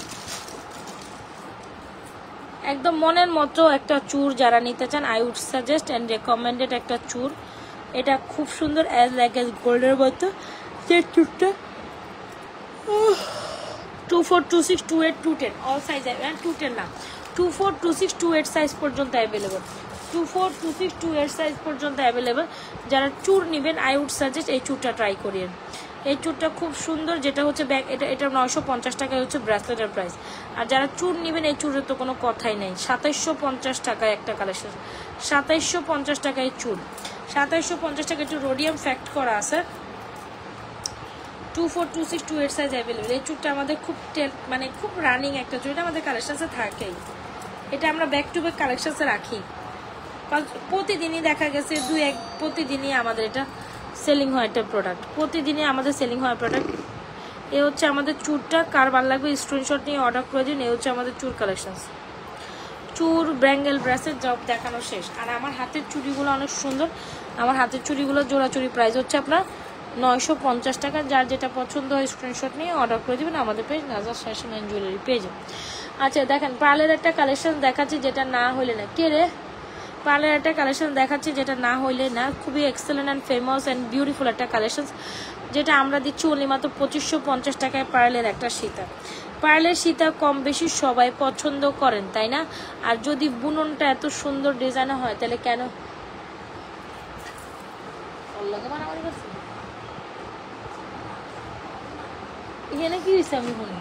[SPEAKER 1] একদম মনের মতো একটা চুর যারা নিতে চান, I would suggest and recommended একটা চুর। এটা খুব সুন্দর, অ্যাজ লাইক অ্যাজ গোল্ডের মতো। যে চুরটা 24, 26, 28, 210 অল সাইজ, 210 না, 24, 26, 28 সাইজ পর্যন্ত অ্যাভেলেবল। 24, 26, 28 সাইজ পর্যন্ত অ্যাভেলেবল। যারা চুর নেবেন আই উড সাজেস্ট এই চুরটা ট্রাই করিয়েন। এই চুরটা খুব সুন্দর, যেটা হচ্ছে ব্যাগ, এটা 950 টাকায় হচ্ছে ব্রেসলেটের প্রাইস। আর যারা চুর নেবেন এই চুরের তো কোনো কথাই নেই। 2750 টাকায় একটা কালেকশন, 2750 টাকায় চুর, 2750 টাকা। একটু রোডিয়াম ফ্যাক্ট করা আছে। 24, 26, 28 সাইজ অ্যাভেলেবল। এই চুরটা আমাদের খুব মানে খুব রানিং একটা চুর, এটা আমাদের কালেকশনসে থাকেই। এটা আমরা ব্যাক টু ব্যাক কালেকশনসে রাখি, কারণ প্রতিদিনই দেখা গেছে প্রতিদিনই আমাদের এটা সেলিং হয়, একটা প্রোডাক্ট প্রতিদিনই আমাদের সেলিং হয় প্রোডাক্ট। এ হচ্ছে আমাদের চুরটা, কার ভালো লাগবে স্ক্রিনশট নিয়ে অর্ডার করে দিন। এই হচ্ছে আমাদের চুর কালেকশন, চুর, ব্যাঙ্গেল, ব্রেসলেট জব দেখানো শেষ। আর আমার হাতের চুড়িগুলো অনেক সুন্দর। আমার হাতের চুড়িগুলো জোড়া চুড়ি প্রাইস হচ্ছে আপনার 950 টাকা। যার যেটা পছন্দ হয় স্ক্রিনশট নিয়ে অর্ডার করে দেবেন আমাদের পেজ নাজাস ফ্যাশন অ্যান্ড জুয়েলারি পেজে। আচ্ছা দেখেন পার্লের একটা কালেকশন দেখাচ্ছি, যেটা না হইলে না। কে রে? পার্লের একটা কালেকশন দেখাচ্ছি যেটা না হইলে না। খুবই excellent and famous and beautiful একটা কালেকশন, যেটা আমরা দিচ্ছি অনলি মাত্র 2550 টাকায়। পার্লের একটা সীতা, পার্লের সীতা কম বেশি সবাই পছন্দ করেন, তাই না? আর যদি বুননটা এত সুন্দর ডিজাইন হয় তাহলে কেন এখানে কি হয়েছে আমি বলি,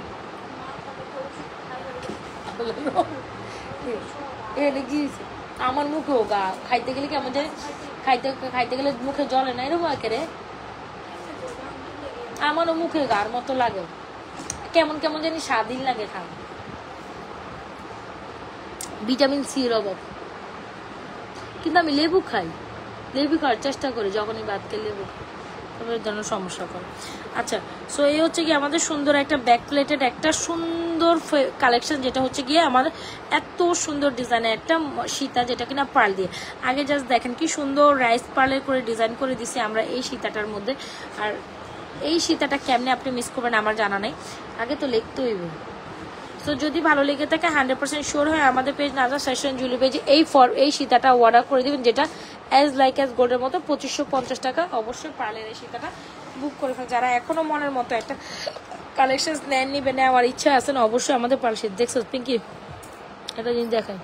[SPEAKER 1] এখানে কি হয়েছে? আমার মুখেও গা খাইতে গেলে কেমন যায়, খাইতে গেলে মুখে জলে না এরকম একেরে। আমারও মুখে গার মতো লাগে, কেমন কেমন জানি স্বাধীন লাগে খান। ভিটামিন সির অভাব। কিন্তু আমি লেবু খাই, লেবু খাওয়ার চেষ্টা করি, যখনই ভাত খেয়ে লেবু খাই জন্য সমস্যা করে। আচ্ছা সো এই হচ্ছে কি আমাদের সুন্দর একটা ব্যাক প্লেটেড একটা সুন্দর কালেকশন, যেটা হচ্ছে গিয়ে আমাদের এত সুন্দর ডিজাইনের একটা সীতা, যেটা কিনা পার্ল দিয়ে। আগে জাস্ট দেখেন কি সুন্দর রাইস পার্লের করে ডিজাইন করে দিছি আমরা এই সীতাটার মধ্যে। আর এই সীতাটা কেমনে আপনি মিস করবেন আমার জানা নেই, আগে তো লিখতে হইবে। তো যদি ভালো লেগে থাকে 100% শিওর হয় আমাদের পেজ নাজাস ফ্যাশন জুয়েলারি পেজে এই সীতাটা অর্ডার করে দেবেন, যেটা অ্যাজ লাইক অ্যাজ গোল্ডের মতো 2550 টাকা। অবশ্যই পার্লের এই সীতাটা বুক করে ফেল। যারা এখনো মনের মতো একটা কালেকশন নেননি নেওয়ার ইচ্ছা আছে না, অবশ্যই আমাদের পার্ল শীত। দেখছো পিঙ্কি একটা জিনিস দেখায়,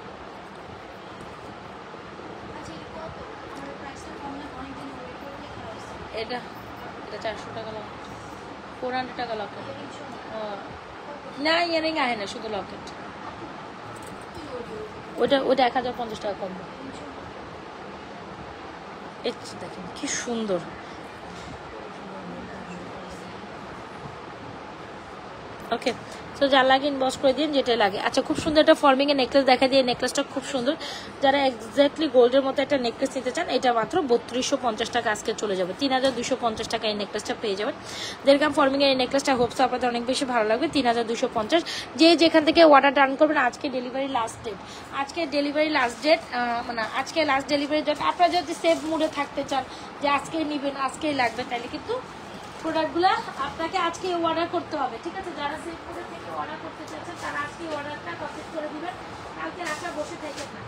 [SPEAKER 1] এটা এটা 400 টাকা লকেট, 400 টাকা লকেট। না ইয়ারিং আহে না, শুধু লকেট। ওটা 1050 টাকা কম। দেখেন কি সুন্দর, ওকে। সো যা লাগে ইনবক্স করে দিন, যেটা লাগে। আচ্ছা, খুব সুন্দর একটা ফর্মিং এর নেকলেস দেখা দিয়ে, নেকলেসটা খুব সুন্দর। যারা এক্স্যাক্টলি গোল্ডের মতো একটা নেকলেস নিতে চান, এটা মাত্র 3250 টাকা আজকে চলে যাবে। 3250 টাকা এই নেকলেসটা পেয়ে যাবেন। যেরকম ফর্মিং এর এই নেকলেসটা হোপস আপনাদের অনেক বেশি ভালো লাগবে। 3250। যে যেখান থেকে অর্ডার ডান করবেন, আজকে ডেলিভারি লাস্ট ডেট, আজকে ডেলিভারি লাস্ট ডেট, মানে আজকে লাস্ট ডেলিভারি ডেট। আপনারা যদি সেফ মুডে থাকতে চান যে আজকেই নেবেন, আজকেই লাগবে, তাহলে কিন্তু প্রোডাক্টগুলো আপনাকে আজকে অর্ডার করতে হবে, ঠিক আছে? যারা সেফ মুডে থেকে অর্ডার করতে চাচ্ছেন, তারা আজকে অর্ডারটা কমপ্লিট করে দিবেন। কালকে রাতে বসে থাকেন না,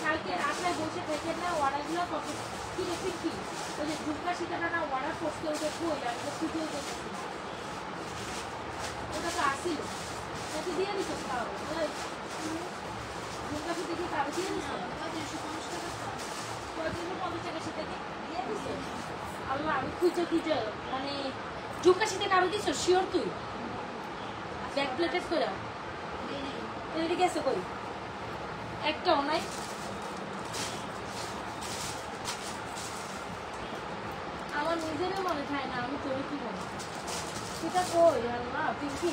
[SPEAKER 1] কালকে রাতে বসে থাকেন না, অর্ডারগুলো কমপ্লিট। কি দেখবেন কি ওই যে ঝুমকা সীতাটা না অর্ডার করতে ওই যে কই আর ভিডিও দেখতেছি, ওটা তো আসিল, ওকে দিয়ে দিত তাও ঝুমকা সীতা কি কারো দিয়ে দিত 350 টাকা সীতাকে দিয়ে দিত। আল্লাহ, আমি খুঁজে মানে ঝুমকা সীতা কারো দিছ? শিওর তুই ব্যাক প্লেটেড করে এদিকে গেছে কই? একটাও নাই। আমার নিজেরও মনে হয় না, আমি তোর কি বলি সেটা কই? আল্লাহ পিঙ্কি।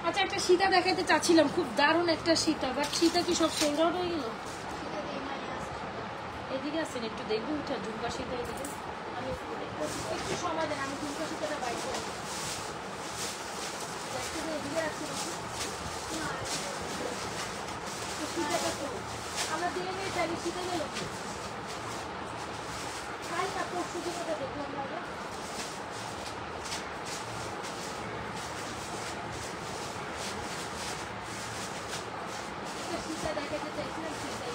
[SPEAKER 1] আচ্ছা, একটা সীতা দেখাইতে চাচ্ছিলাম, খুব দারুণ একটা সীতা, বাট সীতা কি সব সোল্ড আউট হয়ে গেল? এদিকে আসেন একটু দেখবো, উঠা ঝুমকা সীতা এদিকে। আমি একটু সময় দেন, আমি ঝুমকা সীতাটা বাইক করি। এদিকে আসছি সীতাটা তো আমরা দিয়ে নিয়ে যাই, সীতা গেল তাই না? পরশু দিনটা দেখলাম না, সীতা দেখাতে চাইছিলাম, সীতাই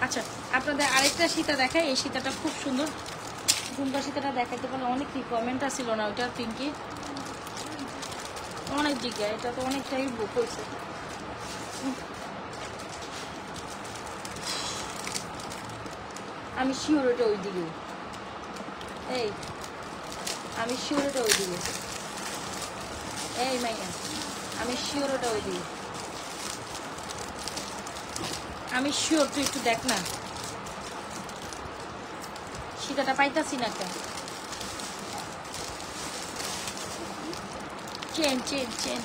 [SPEAKER 1] আচ্ছা, আপনাদের আরেকটা সীতা দেখায়। এই সীতাটা খুব সুন্দর, ঝুমকা সীতাটা দেখাইতে পারলে অনেক রিকোয়ারমেন্ট আসছিল না ওটা পিঙ্কি, অনেক দিকে। এটা তো অনেকটাই বুক হয়েছে। আমি শিওর ওটা ওই দিকে, এই আমি শিওর ওটা ওই দিকে, এই মাইয়া আমি শিওর ওটা ওই দিকে, আমি শিওর। তুই একটু দেখ না, সীতাটা পাইতাছি না কেন? চেন চেন চেন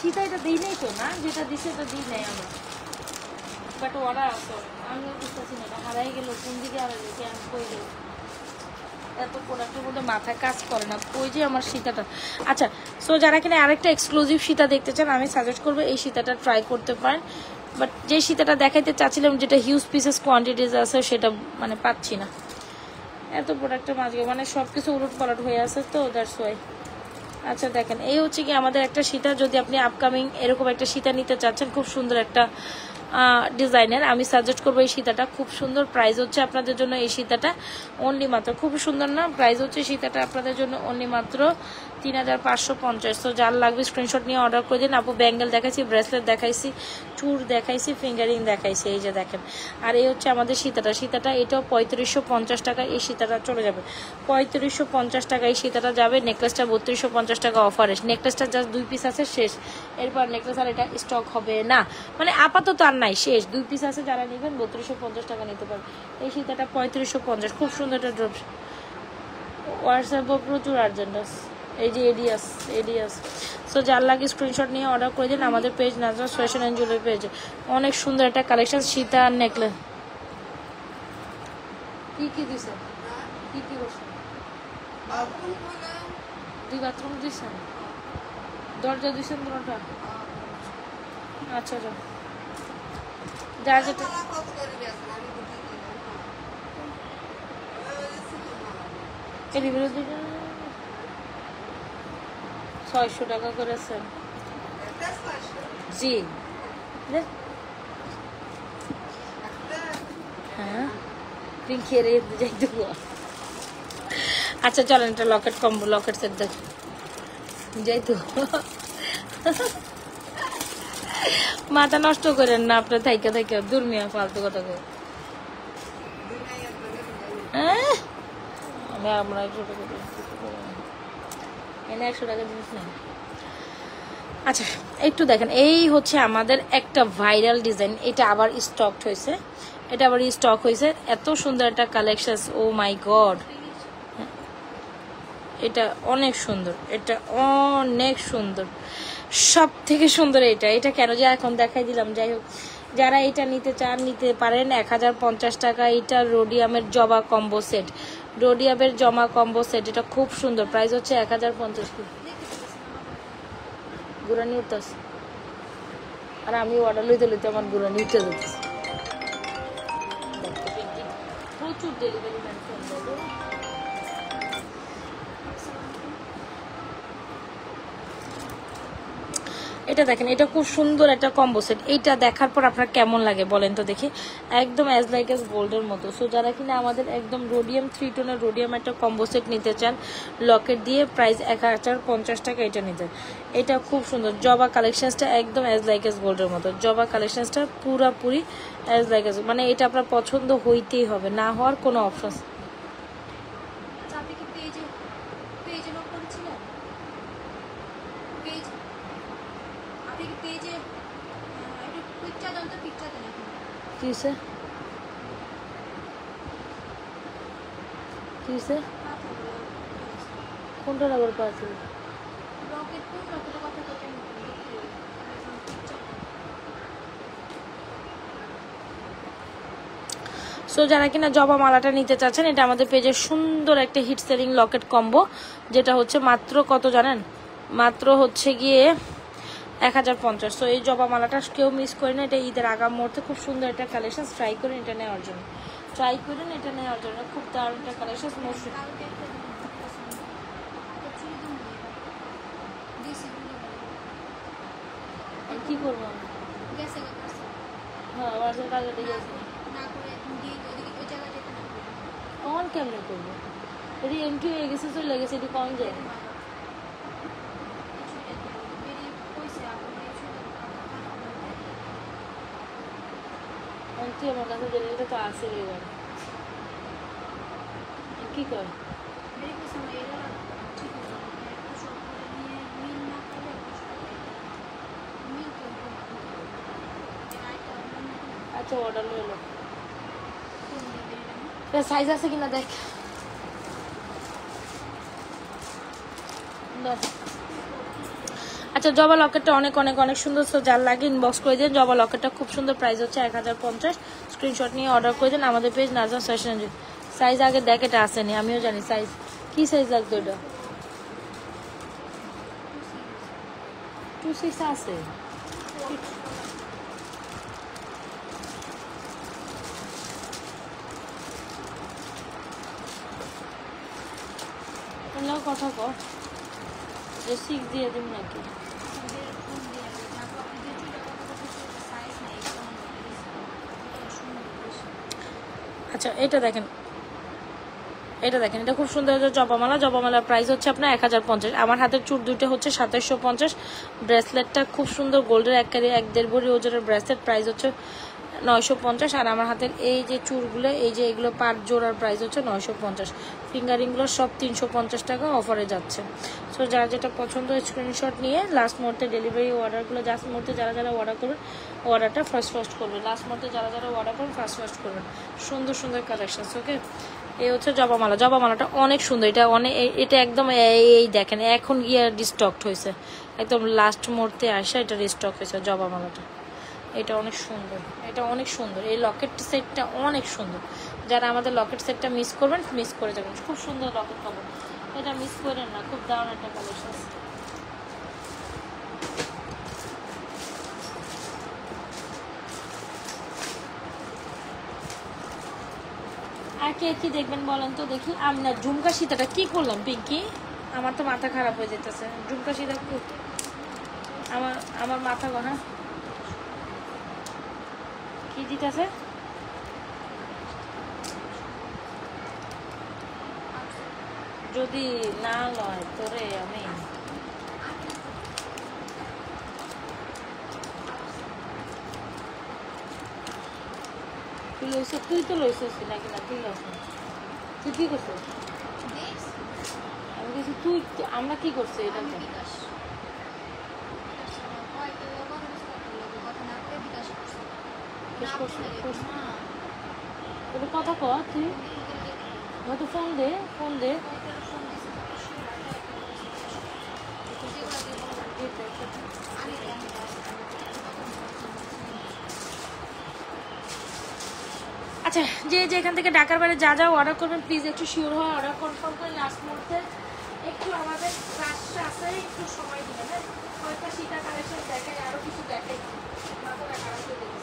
[SPEAKER 1] সীতা এটা দিই নেই তো না, যেটা দিছে এটা দিই নেই আমরা, বাট অর্ডার আছে। আমিও বুঝতেছি না এটা হারাই গেল কোন দিকে, আর দেখি আমি কই গেল, এত প্রোডাক্টের মধ্যে মাথায় কাজ করে না। ওই যে আমার সীতাটা। আচ্ছা, সো যারা কিনা আরেকটা এক্সক্লুসিভ সীতা দেখতে চান, আমি সাজেস্ট করবো এই সীতাটা ট্রাই করতে পারেন। বাট যে সীতাটা দেখাইতে চাচ্ছিলাম, যেটা হিউজ পিসেস কোয়ান্টিটিস আছে, সেটা মানে পাচ্ছি না। এত প্রোডাক্টের মাঝে মানে সব কিছু উলট পালট হয়ে আছে, তো দ্যাটস ওয়াই। আচ্ছা দেখেন, এই হচ্ছে কি আমাদের একটা সীতা। যদি আপনি আপকামিং এরকম একটা সীতা নিতে চাচ্ছেন, খুব সুন্দর একটা ডিজাইনের, আমি সাজেস্ট করবো এই সীতাটা। খুব সুন্দর প্রাইস হচ্ছে আপনাদের জন্য এই সীতাটা অনলি মাত্র, খুব সুন্দর না? প্রাইস হচ্ছে সীতাটা আপনাদের জন্য অনলি মাত্র 3550। তো যার লাগবে স্ক্রিনশট নিয়ে অর্ডার করে দিন। আপু ব্যাঙ্গেল দেখাইছি, ব্রেসলেট দেখাইছি, চুর দেখাইছি, ফিঙ্গারিং দেখাইছি, এই যে দেখেন। আর এই হচ্ছে আমাদের সীতাটা। সীতাটা এটাও 3550 টাকা। এই সীতাটা চলে যাবে 3550 টাকা, এই সীতাটা যাবে। নেকলেসটা 3250 টাকা অফারে। নেকলেসটা জাস্ট 2 পিস আছে, শেষ। এরপর নেকলেস আর এটা স্টক হবে না, মানে আপাতত আর নাই, শেষ। 2 পিস আছে, যারা নেবেন 3250 টাকা নিতে পারবেন। এই সীতাটা 3550, খুব সুন্দর একটা ড্রপ। হোয়াটসঅ্যাপও প্রচুর আর্জেন্ট আছে। এই যে এডিয়াস এডিয়াস। সো যার লাগে স্ক্রিনশট নিয়ে অর্ডার করে দিন আমাদের পেজ নাজরাস ফ্যাশন অ্যান্ড জুয়েলারি পেজে। অনেক সুন্দর একটা কালেকশন সীতা আর নেকলেস। কি দিছে কি করছে? 2 বাথরুম দিছেন, দরজা দিছেন দুটোটা? আচ্ছা আচ্ছা, যার যেটা 600 টাকা করেছেন। জি হ্যাঁ খেয়ে যাই দেবো। আচ্ছা চলেন এটা লকেট কম্বো, লকেট সেট দেখ যাই তো। মাথা নষ্ট করেন না আপনার থাইকা থাইকা, দুর্মিয়া ফালতু কথা কই। আমি আমরা 100 টাকা এনে 100 টাকা জিনিস না। আচ্ছা একটু দেখেন, এই হচ্ছে আমাদের একটা ভাইরাল ডিজাইন, এটা আবার স্টক হয়েছে, এটা আবার স্টক হয়েছে। এত সুন্দর একটা কালেকশন, ও মাই গড, এটা অনেক সুন্দর, এটা অনেক সুন্দর, সব থেকে সুন্দর এটা। এটা কেন যে এখন দেখাই দিলাম, যাই হোক যারা এটা নিতে চান নিতে পারেন। 1050 টাকা। এটা রোডিয়ামের জবা কম্বো সেট, রোডিয়ামের জমা কম্বো সেট, এটা খুব সুন্দর, প্রাইস হচ্ছে 1050। গুড়ানি উঠতেছে আর আমি অর্ডার লইতে লইতে আমার গুড়ানি উঠে যাচ্ছে। প্রচুর ডেলিভারি ম্যান ফোন দেবে। এটা দেখেন, এটা খুব সুন্দর একটা কম্বো সেট। এইটা দেখার পর আপনার কেমন লাগে বলেন তো দেখি, একদম অ্যাজ লাইক অ্যাজ গোল্ডের মতো। সো যারা কিনা আমাদের একদম রোডিয়াম 3 টোনের রোডিয়াম একটা কম্বো সেট নিতে চান লকেট দিয়ে, প্রাইস 1050 টাকা এটা নিতে। এটা খুব সুন্দর জবা কালেকশনসটা, একদম অ্যাজ লাইক অ্যাজ গোল্ডের মতো। জবা কালেকশনসটা পুরাপুরি অ্যাজ লাইক অ্যাজ, মানে এটা আপনার পছন্দ হইতেই হবে, না হওয়ার কোনো অপশন। কিসে কিসে কোনটা লাগার পাচ্ছিল? সো যারা কিনা জবা মালাটা নিতে চাচ্ছেন, এটা আমাদের পেজে সুন্দর একটা হিট সেলিং লকেট কম্বো, যেটা হচ্ছে মাত্র কত জানেন, মাত্র হচ্ছে গিয়ে 1050। সো এই জবা মালাটা কেউ মিস করে না, এটা ঈদের আগাম মুহূর্তে খুব সুন্দর একটা কালেকশন। ট্রাই করেন এটা নেওয়ার জন্য, ট্রাই করেন এটা নেওয়ার জন্য, খুব দারুণ একটা কালেকশন। কি করবো হ্যাঁ আমার কাজে গেছে কখন কেমনে করবো, এটি এন্ট্রি হয়ে গেছে, চলে গেছে, এটি কম যায়। তুই আমার কাছে জেনে তো আসে এবার কি কর আচ্ছা অর্ডার লইলো, সাইজ আছে কিনা দেখ। আচ্ছা জবা লকেটটা অনেক অনেক অনেক সুন্দর। সো যার লাগে ইনবক্স করে দিন, জবা লকেটটা খুব সুন্দর, প্রাইস হচ্ছে 1050। স্ক্রিনশট নিয়ে অর্ডার করে দিন আমাদের পেজ নাজরাস ফ্যাশন। সাইজ আগে দেখ, এটা আসেনি, আমিও জানি সাইজ কি সাইজ লাগতো। এটা 26 আছে। কথা কর যে 6 দিয়ে দিন নাকি। আচ্ছা এটা দেখেন, এটা দেখেন, এটা খুব সুন্দর জবামালা। জবামালার প্রাইস হচ্ছে আপনার 1050। আমার হাতের চুর দুইটা হচ্ছে 2750। ব্রেসলেটটা খুব সুন্দর গোল্ডের 1.5 ভরি ওজনের ব্রেসলেট, প্রাইস হচ্ছে 950। আর আমার হাতের এই যে চুড়গুলো, এই যে এগুলো পার জোড়ার প্রাইস হচ্ছে 950। ফিঙ্গারিংগুলো সব 350 টাকা অফারে যাচ্ছে। সো যার যেটা পছন্দ স্ক্রিনশট নিয়ে লাস্ট মুহূর্তে ডেলিভারি অর্ডারগুলো লাস্ট মুহূর্তে যারা যারা অর্ডার করবেন অর্ডারটা ফার্স্ট করবেন। লাস্ট মুহূর্তে যারা যারা অর্ডার করবেন ফার্স্ট করবেন। সুন্দর সুন্দর কালেকশনস। ওকে, এই হচ্ছে জবামালা। জবামালাটা অনেক সুন্দর। এটা অনেক, এটা একদম এই দেখেন এখন গিয়ে রিস্টকড হয়েছে, একদম লাস্ট মুহূর্তে আসা এটা রিস্টক হয়েছে জবামালাটা। এটা অনেক সুন্দর, এটা অনেক সুন্দর। এই লকেট সেটটা অনেক সুন্দর। যারা আমাদের লকেট সেটটা মিস করবেন, মিস করে যাবেন। খুব সুন্দর লকেট পাবেন, এটা মিস করেন না। খুব দারুণ একটা কালেকশন। আর কে কি দেখবেন বলেন তো দেখি। আমি না ঝুমকা সীতাটা কি করলাম পিঙ্কি, আমার তো মাথা খারাপ হয়ে যেতেছে। ঝুমকা সীতা আমার আমার মাথা গো। হ্যাঁ কি দিতেছে? যদি না লয় তোরে আমি তুই লইছিস, তুই তো লইছিস নাকি না? তুই লইছিস, তুই কি করছিস? আমি বলছি তুই, আমরা কি করছি এটা তো কথা ক। তুই হয়তো ফোন দে, ফোন দে। আচ্ছা, যে এখান থেকে ঢাকার বাইরে যা যা অর্ডার করবেন প্লিজ একটু শিওর হয়ে অর্ডার কনফার্ম করে লাস্ট মুহূর্তে একটু আমাদের রাশটা আছে, একটু সময় দিবেন। হ্যাঁ, কয়েকটা সীতা কালেকশন দেখাই, আরো কিছু দেখাই। মাথাটা খারাপ হয়ে গেছে।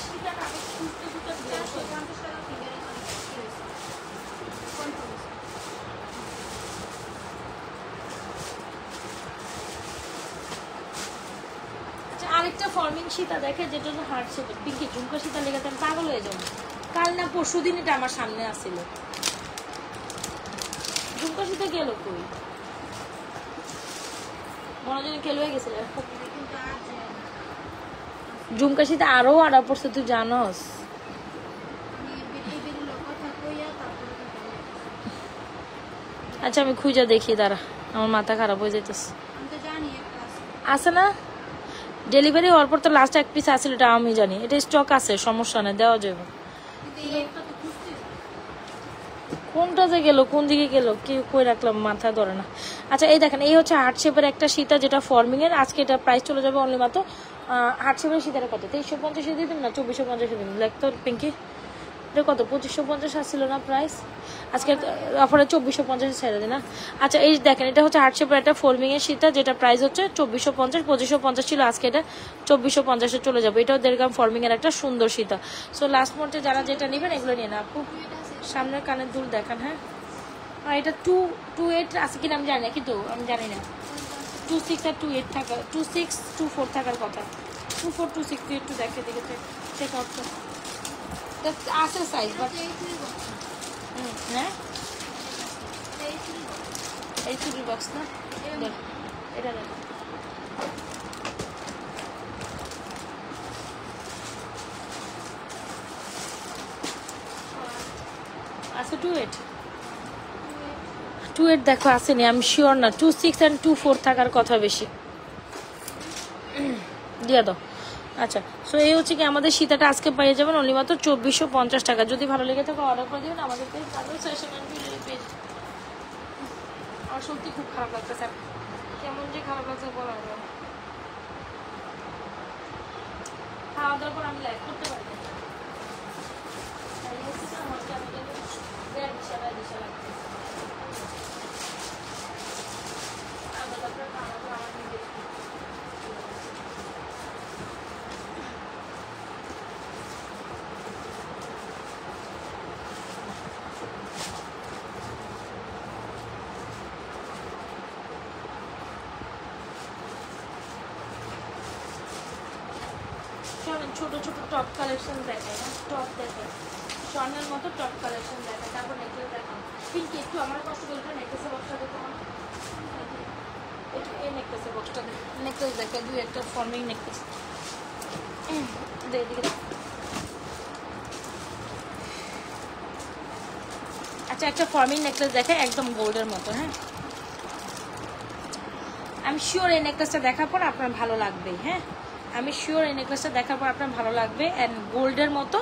[SPEAKER 1] সীতা কালেকশন আরেকটা ফর্মিং সীতা দেখে, যেটা হলো হার্ট শেপের। পিঙ্কি ঝুমকা সীতা লেগে আমি পাগল হয়ে যাবো। কাল না পরশু দিন এটা আমার সামনে আসছিল। ঝুমকা সীতা গেল কই, মনে যেন খেল হয়ে গেছিল। ঝুমকা সীতা আরো আড়া পড়ছে, তুই জানস? আচ্ছা আমি খুঁজা দেখি, দাঁড়া, আমার মাথা খারাপ হয়ে যেতেছে। আছে না ডেলিভারি হওয়ার পর তো লাস্ট এক পিস আসলে, এটা আমি জানি। এটা স্টক আছে, সমস্যা নেই, দেওয়া যাবে। কোনটা যে গেল, কোন দিকে গেল, কি কই রাখলাম, মাথা ধরে না। আচ্ছা এই দেখেন, এই হচ্ছে হার্ট শেপের একটা সীতা, যেটা ফর্মিং এর। আজকে এটা প্রাইস চলে যাবে অনলি মাত্র হার্ট শেপের সীতাটা কত? 2350 দিয়ে দিন না, 2450 দিন। লাইক তোর পিঙ্কি এটা কত? 2550 আসছিল না প্রাইস? আজকে অফারে 2450 ছেড়ে দিন না। আচ্ছা এই দেখেন, এটা হচ্ছে হার্ট শেপের একটা ফর্মিং এর সীতা, যেটা প্রাইস হচ্ছে 2450। 2550 ছিল, আজকে এটা 2450 চলে যাবে। এটাও 1.5 গ্রাম ফর্মিং এর একটা সুন্দর সীতা। সো লাস্ট মোডে যারা যেটা নেবেন এগুলো নিয়ে না। আপু সামনের কানের দুল দেখান। হ্যাঁ, আর এটা 228 আছে কিনা আমি জানি না, কিন্তু আমি জানি না 26 আর 28 থাকা, 26 24 থাকার কথা। 24 26 তুই একটু দেখে দিকে চেক আউট কর। আছে সাইজ বাট হ্যাঁ, এই চুরি বক্স না, এটা দেখ। আচ্ছা 28 দেখো আসেনি, আমি শিওর না। 26 অ্যান্ড 24 থাকার কথা বেশি, দিয়ে দাও। আচ্ছা সো এই হচ্ছে কি আমাদের সীতাটা আজকে পেয়ে যাবেন অনলি মাত্র 2450 টাকা। যদি ভালো লেগে থাকে অর্ডার করে দেবেন আমাদের পেজ। আমার সত্যি খুব খারাপ লাগতেছে, কেমন যে খারাপ লাগছে বলা হবে। খাওয়া দাওয়ার পর আমি লাইভ করতে পারি না। ছোট ছোট টপ কালেকশন দেখায় না, টপ দেখায় স্বর্ণের মতো টপ কালেকশন দেখায়। তারপর নেকলেস দেখাও। কিন্তু একটু আমার কষ্ট করে নেকলেসের বক্সটা দেখো, একটু এই নেকলেসের বক্সটা দেখো। নেকলেস দেখে দুই একটা ফর্মিং নেকলেস। আচ্ছা একটা ফর্মিং নেকলেস দেখে একদম গোল্ডের মতো। হ্যাঁ আমি শিওর এই নেকলেসটা দেখার পর আপনার ভালো লাগবে। হ্যাঁ আমি শিওর এই নেকলেসটা দেখার পর আপনার ভালো লাগবে। অ্যান্ড গোল্ডের মতো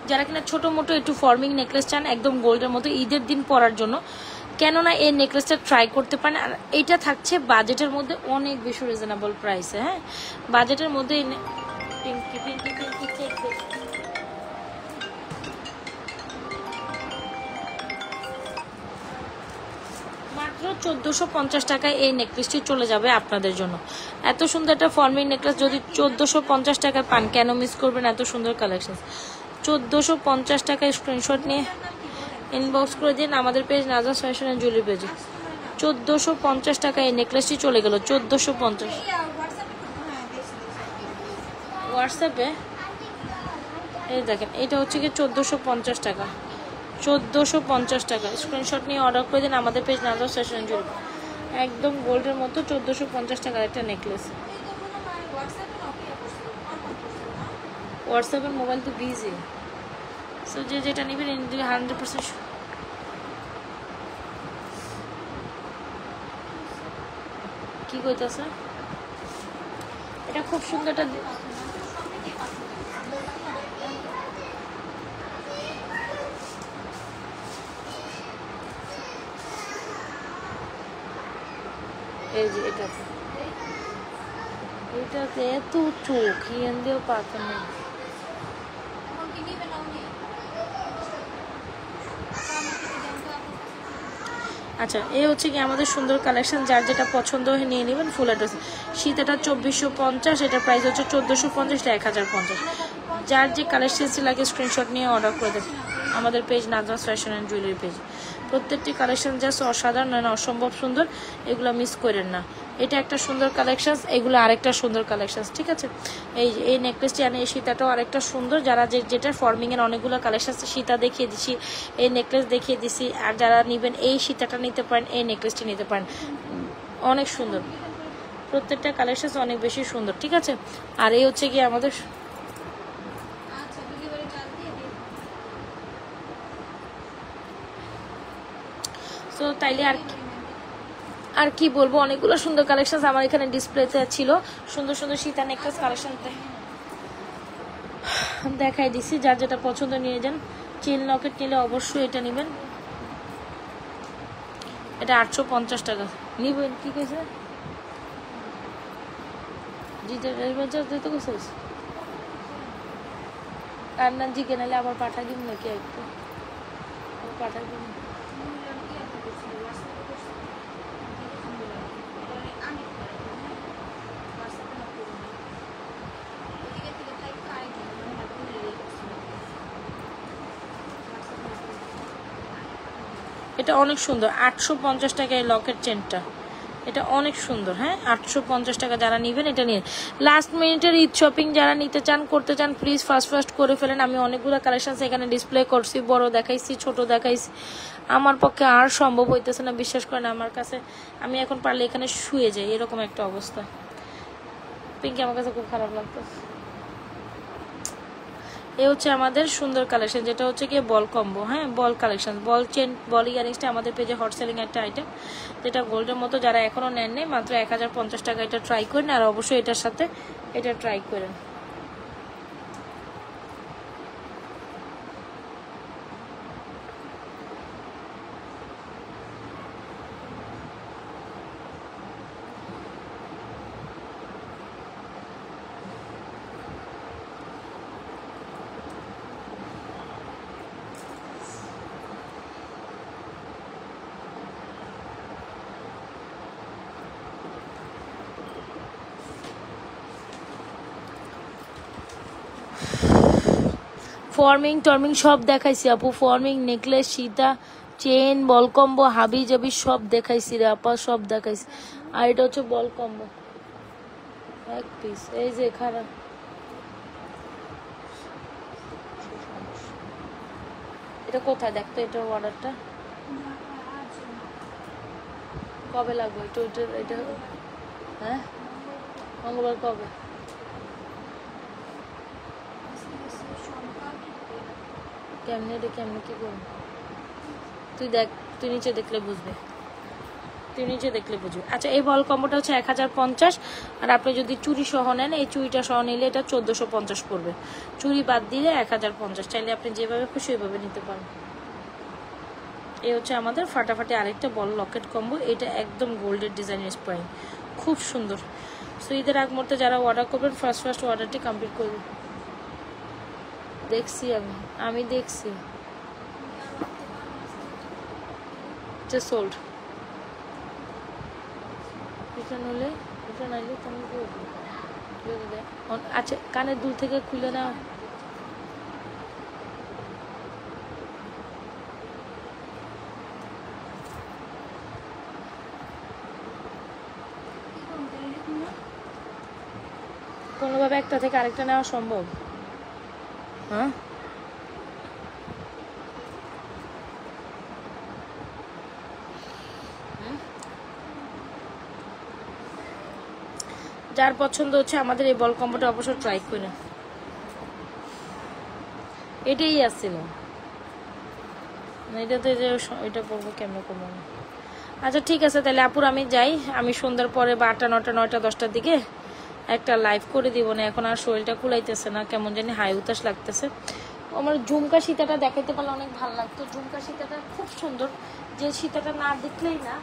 [SPEAKER 1] যারা কিনা ছোটো মোটো একটু ফর্মিং নেকলেস চান একদম গোল্ডের মতো ঈদের দিন পরার জন্য, কেননা এই নেকলেসটা ট্রাই করতে পারেন। আর এইটা থাকছে বাজেটের মধ্যে অনেক বেশি রিজনেবল প্রাইসে। হ্যাঁ বাজেটের মধ্যে পিঙ্কি পিঙ্কি পিঙ্কি চেক মাত্র 1450 টাকায় এই নেকলেসটি চলে যাবে আপনাদের জন্য। এত সুন্দর একটা ফর্মিং নেকলেস যদি 1450 টাকায় পান কেন মিস করবেন এত সুন্দর কালেকশন। 1450 টাকায় স্ক্রিনশট নিয়ে ইনবক্স করে দিন আমাদের পেজ নাজাস ফ্যাশন অ্যান্ড জুয়েলারি পেজে। 1450 টাকায় এই নেকলেসটি চলে গেল 1450। হোয়াটসঅ্যাপে এই দেখেন এটা হচ্ছে কি 1450 টাকা, 1450 টাকা স্ক্রিনশট নিয়ে অর্ডার করে দিন আমাদের পেজ নাজাস ফ্যাশন অ্যান্ড জুয়েলারি। একদম গোল্ডের মতো 1450 টাকার একটা নেকলেস। হোয়াটসঅ্যাপের মোবাইল তো বিজি, সো যে যেটা নেবেন 100% কি কইতাছে এটা খুব সুন্দর একটা এই যে এটাতে এত চোখ হিয়ান দিয়েও পাতা নেই। আচ্ছা এই হচ্ছে কি আমাদের সুন্দর কালেকশন, যার যেটা পছন্দ হয়ে নিয়ে নেবেন। ফুল অ্যাড্রেস শীতটা 2450, এটার প্রাইস হচ্ছে 1450, এটা 1050। যার যে কালেকশনটি লাগে স্ক্রিনশট নিয়ে অর্ডার করে দেবেন আমাদের page Najma's fashion and jewellery page. প্রত্যেকটি কালেকশন জাস্ট অসাধারণ, নয় অসম্ভব সুন্দর, এগুলো মিস করেন না। এটা একটা সুন্দর কালেকশন, এগুলো আরেকটা সুন্দর কালেকশন। ঠিক আছে এই নেকলেসটি আর এই সীতাটাও আরেকটা সুন্দর। যারা যেটা ফর্মিংয়ের অনেকগুলো কালেকশন সীতা দেখিয়ে দিচ্ছি, এই নেকলেস দেখিয়ে দিচ্ছি। আর যারা নেবেন এই সীতাটা নিতে পারেন, এই নেকলেসটি নিতে পারেন, অনেক সুন্দর। প্রত্যেকটা কালেকশন অনেক বেশি সুন্দর। ঠিক আছে আর এই হচ্ছে কি আমাদের সো তাইলে আর কি বলবো, অনেকগুলো সুন্দর কালেকশন আমার এখানে ডিসপ্লেতে ছিল। সুন্দর সুন্দর সীতা নেকলেস কালেকশন দেখাই দিছি, যার যেটা পছন্দ নিয়ে যান। চেন লকেট নিলে অবশ্যই এটা নেবেন, এটা 850 টাকা নিবেন। কি কইছে দিতে কইছিস আর না জিকে নালে আবার পাঠা দিব নাকি একটু পাঠা দিব। এটা অনেক সুন্দর 850 টাকায় লকেট চেনটা, এটা অনেক সুন্দর। হ্যাঁ 850 টাকা যারা নেবেন এটা নিয়ে। লাস্ট মিনিটের ঈদ শপিং যারা নিতে চান করতে চান প্লিজ ফার্স্ট করে ফেলেন। আমি অনেকগুলো কালেকশন এখানে ডিসপ্লে করছি, বড় দেখাইছি ছোট দেখাইছি, আমার পক্ষে আর সম্ভব হইতেছে না, বিশ্বাস করেন আমার কাছে আমি এখন পারলে এখানে শুয়ে যাই, এরকম একটা অবস্থা। পিঙ্কি আমার কাছে খুব খারাপ লাগতেছে। এই হচ্ছে আমাদের সুন্দর কালেকশন, যেটা হচ্ছে কি বল কম্বো। হ্যাঁ বল কালেকশন, বল চেন বল ইয়ারিংসটা আমাদের পেজে হট সেলিং একটা আইটেম, যেটা গোল্ডের মতো। যারা এখনো নেন নেই মাত্র 1050 টাকা এটা ট্রাই করেন, আর অবশ্যই এটার সাথে এটা ট্রাই করেন। ফর্মিং সব দেখাইছি আপু, ফর্মিং নেকলেস সীতা চেন বল কম্বো হাবি জাবি সব দেখাইছি রে আপা, সব দেখাইছি। আর এটা হচ্ছে বল কম্বো এক পিস, এই যে খারাপ। এটা কোথায় দেখতো এটার অর্ডারটা কবে লাগবে? এটা হ্যাঁ মঙ্গলবার কবে? কেমনে এটা কেমনে কি করবো তুই দেখ, তুই নিচে দেখলে বুঝবে, তুই নিচে দেখলে বুঝবে। আচ্ছা এই বল কম্বোটা হচ্ছে 1050, আর আপনি যদি চুড়ি সহ নেন, এই চুড়িটা সহ নিলে এটা 1450 পড়বে, চুড়ি বাদ দিলে 1050। চাইলে আপনি যেভাবে খুশি ওইভাবে নিতে পারেন। এই হচ্ছে আমাদের ফাটাফাটি আরেকটা বল লকেট কম্বো, এটা একদম গোল্ডের ডিজাইনের স্প্রাইং, খুব সুন্দর। সো ঈদের আগ মুহূর্তে যারা অর্ডার করবেন ফার্স্ট অর্ডারটি কমপ্লিট করবেন। দেখছি আমি দেখছি যে সোল্ড রিটার্ন হলে, রিটার্ন আইলে তুমি করবে। আচ্ছা কানের দুল থেকে খুলে না, কোনোভাবে একটা থেকে আরেকটা নেওয়া সম্ভব? হ্যাঁ যার পছন্দ হচ্ছে আমাদের এই বল কম্বোটা অবশ্যই ট্রাই করে। এটাই আসছিল, এটাতে যে এটা করবো কেমন করবো না। আচ্ছা ঠিক আছে তাহলে আপুর আমি যাই, আমি সন্ধ্যার পরে বা 8টা 9টা 9টা 10টার দিকে একটা লাইভ করে দিব না, এখন আর শরীরটা কুলাইতেছে না, কেমন জানি হাই উতাস লাগতেছে। আমার ঝুমকা সীতাটা দেখাইতে পারলে অনেক ভালো লাগতো, ঝুমকা সীতাটা খুব সুন্দর, যে সীতাটা না দেখলেই না,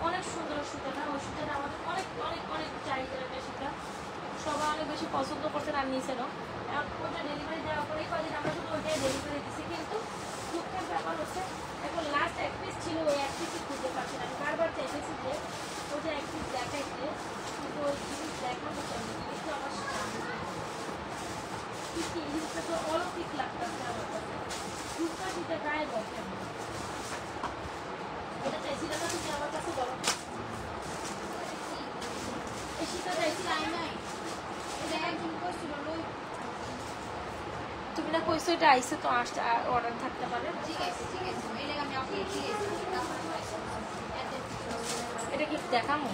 [SPEAKER 1] অনেক সুন্দর সীতাটা, ওই সীতাটা আমাদের অনেক অনেক অনেক চাহিদার একটা সীতা, সবাই অনেক বেশি পছন্দ করছেন আর নিয়েছেনও। এখন ওটা ডেলিভারি দেওয়ার পরেই কদিন আমরা শুধু ওইটাই ডেলিভারি দিচ্ছি, কিন্তু দুঃখের ব্যাপার হচ্ছে এখন লাস্ট এক পিস ছিল, ওই এক পিসই খুঁজে পাচ্ছি না। আমি বারবার চাইতেছি যে ওটা এক পিস দেখাইতে, কিন্তু ওই জিনিস দেখানো কেন, জিনিসটা আমার কি জিনিসটা তো অলৌকিক লাগতেছে আমার কাছে, দুঃখটা শীতে গায়ে বসে। এটা চাইছিলাম না তুমি আমার কাছে বলো, এই শীতটা চাইছিলাম নাই, এটা একজন করছিল তুমি না কইছো এটা আইসে তো আসতে অর্ডার থাকতে পারে। ঠিক আছে ঠিক আছে, এই আমি আপনি ঠিক আছে, এটা কি দেখামো?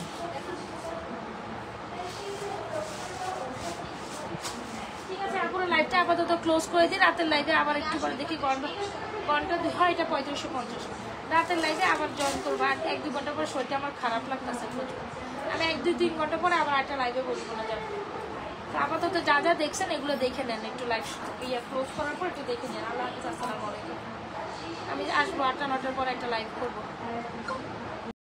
[SPEAKER 1] ঠিক আছে আপুরা লাইভটা আপাতত ক্লোজ করে দিই, রাতের লাইভে আবার একটু পরে দেখি ঘন্টা 2 হয়, এটা 3550, রাতের লাইভে আবার জয়েন করবো। আর 1-2 ঘন্টা পরে শরীরটা আমার খারাপ লাগতেছে প্রচুর, আমি 1-2-3 ঘন্টা পরে আবার একটা লাইভে বলবো না যাবে। আপাতত যা যা দেখছেন এগুলো দেখে নেন, একটু লাইভ ক্লোজ করার পর একটু দেখে নেন। আল্লাহ হাফিজ, আসসালামু আলাইকুম। আমি আসবো 8টা 9টার পরে একটা লাইভ করবো।